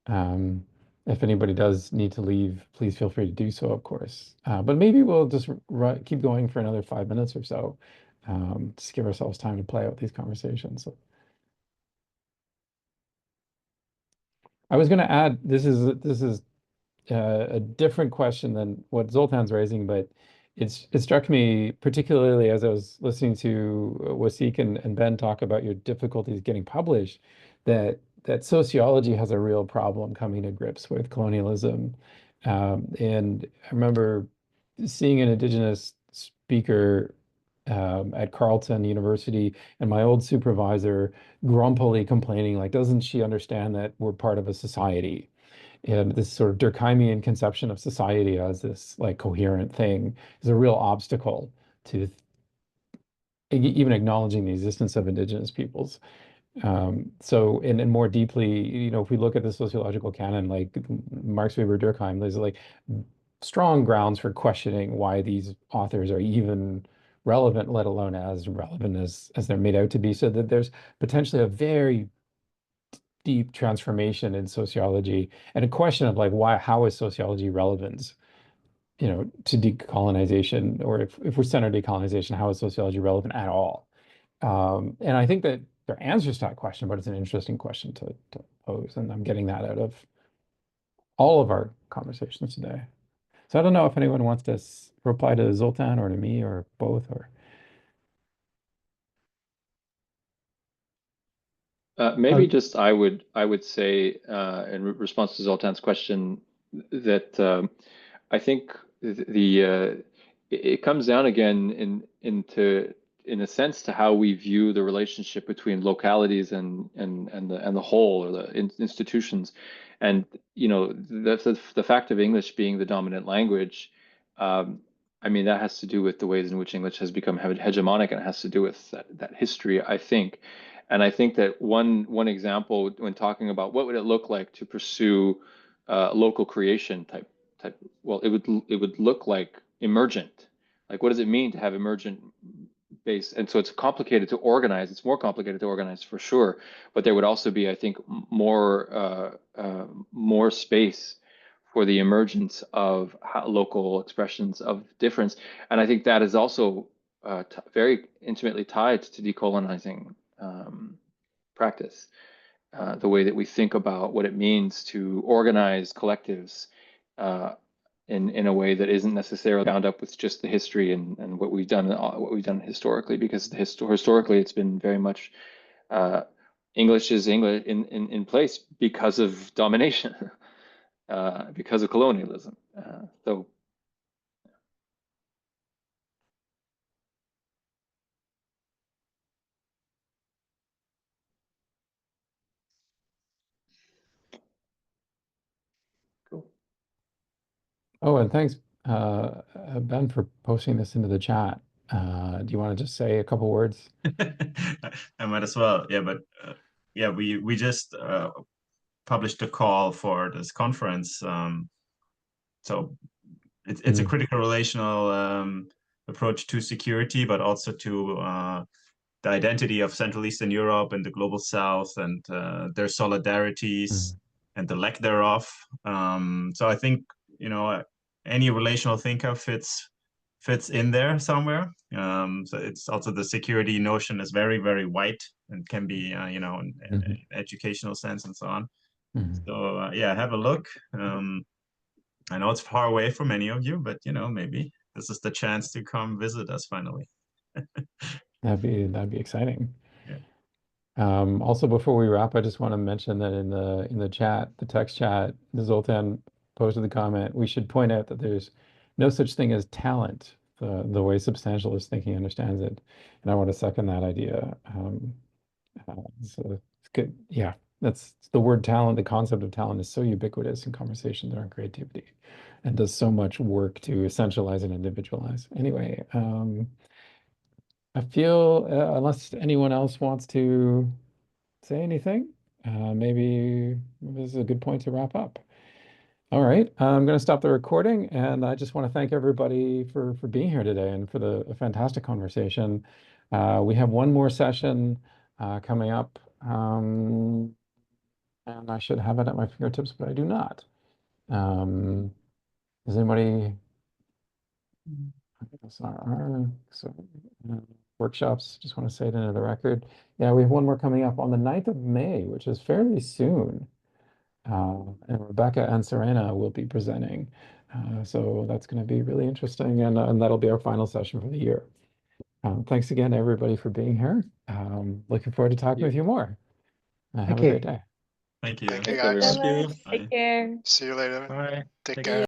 If anybody does need to leave, please feel free to do so, of course. But maybe we'll just keep going for another 5 minutes or so, just give ourselves time to play out these conversations. I was going to add, this is a different question than what Zoltan's raising, but it struck me particularly as I was listening to Wasiq and Ben talk about your difficulties getting published, that sociology has a real problem coming to grips with colonialism. And I remember seeing an Indigenous speaker at Clemson University, and my old supervisor grumpily complaining, like, doesn't she understand that we're part of a society? And this sort of Durkheimian conception of society as this like coherent thing is a real obstacle to even acknowledging the existence of Indigenous peoples. So, and more deeply, you know, if we look at the sociological canon, like Marx, Weber, Durkheim, there's like strong grounds for questioning why these authors are even relevant, let alone as relevant as they're made out to be. So that there's potentially a very deep transformation in sociology and a question of like, how is sociology relevant, you know, to decolonization, or if we're centered decolonization, how is sociology relevant at all? And I think that there are answers to that question, but it's an interesting question to pose, and I'm getting that out of all of our conversations today. So I don't know if anyone wants to reply to Zoltan or to me or both, or maybe just I would say in response to Zoltan's question that I think it comes down again in a sense to how we view the relationship between localities and the whole, or the institutions. And you know, the fact of English being the dominant language, I mean, that has to do with the ways in which English has become hegemonic, and it has to do with that history, I think. And I think that one example when talking about what would it look like to pursue local creation type, well, it would look like emergent. Like, what does it mean to have emergent base? And so it's complicated to organize. It's more complicated to organize for sure. But there would also be, I think, more space for the emergence of local expressions of difference. And I think that is also very intimately tied to decolonizing practice, the way that we think about what it means to organize collectives in a way that isn't necessarily bound up with just the history and what we've done historically, because historically it's been very much English is English in place because of domination, because of colonialism. So. Cool. Oh, and thanks, Ben, for posting this into the chat. Do you want to just say a couple words? I might as well. Yeah, but yeah, we just published a call for this conference. So it's a critical relational approach to security, but also to the identity of Central Eastern Europe and the global South, and their solidarities and the lack thereof. So I think, you know, any relational thinker fits in there somewhere. So it's also, the security notion is very, very wide and can be, you know, in educational sense and so on. So yeah, have a look. I know it's far away for many of you, but you know, maybe this is the chance to come visit us finally. That'd be exciting. Yeah. Also, before we wrap, I just want to mention that in the chat, the text chat, Zoltan posted the comment, we should point out that there's no such thing as talent, the way substantialist thinking understands it. And I want to second that idea. So it's good. Yeah, that's the word talent. The concept of talent is so ubiquitous in conversations around creativity and does so much work to essentialize and individualize. Anyway, I feel, unless anyone else wants to say anything, maybe this is a good point to wrap up. All right, I'm going to stop the recording, and I just want to thank everybody for being here today and for the fantastic conversation. We have one more session coming up, and I should have it at my fingertips, but I do not. Does anybody? ISRR, so workshops, just want to say it into the record. Yeah, we have one more coming up on the 9th of May, which is fairly soon. And Rebecca and Serena will be presenting. So that's going to be really interesting, and that'll be our final session for the year. Thanks again, everybody, for being here. Looking forward to talking with you more. Have a great day. Thank you. Thank you, Thanks, guys. everyone. Thank you. Take care. See you later. Bye. Take care.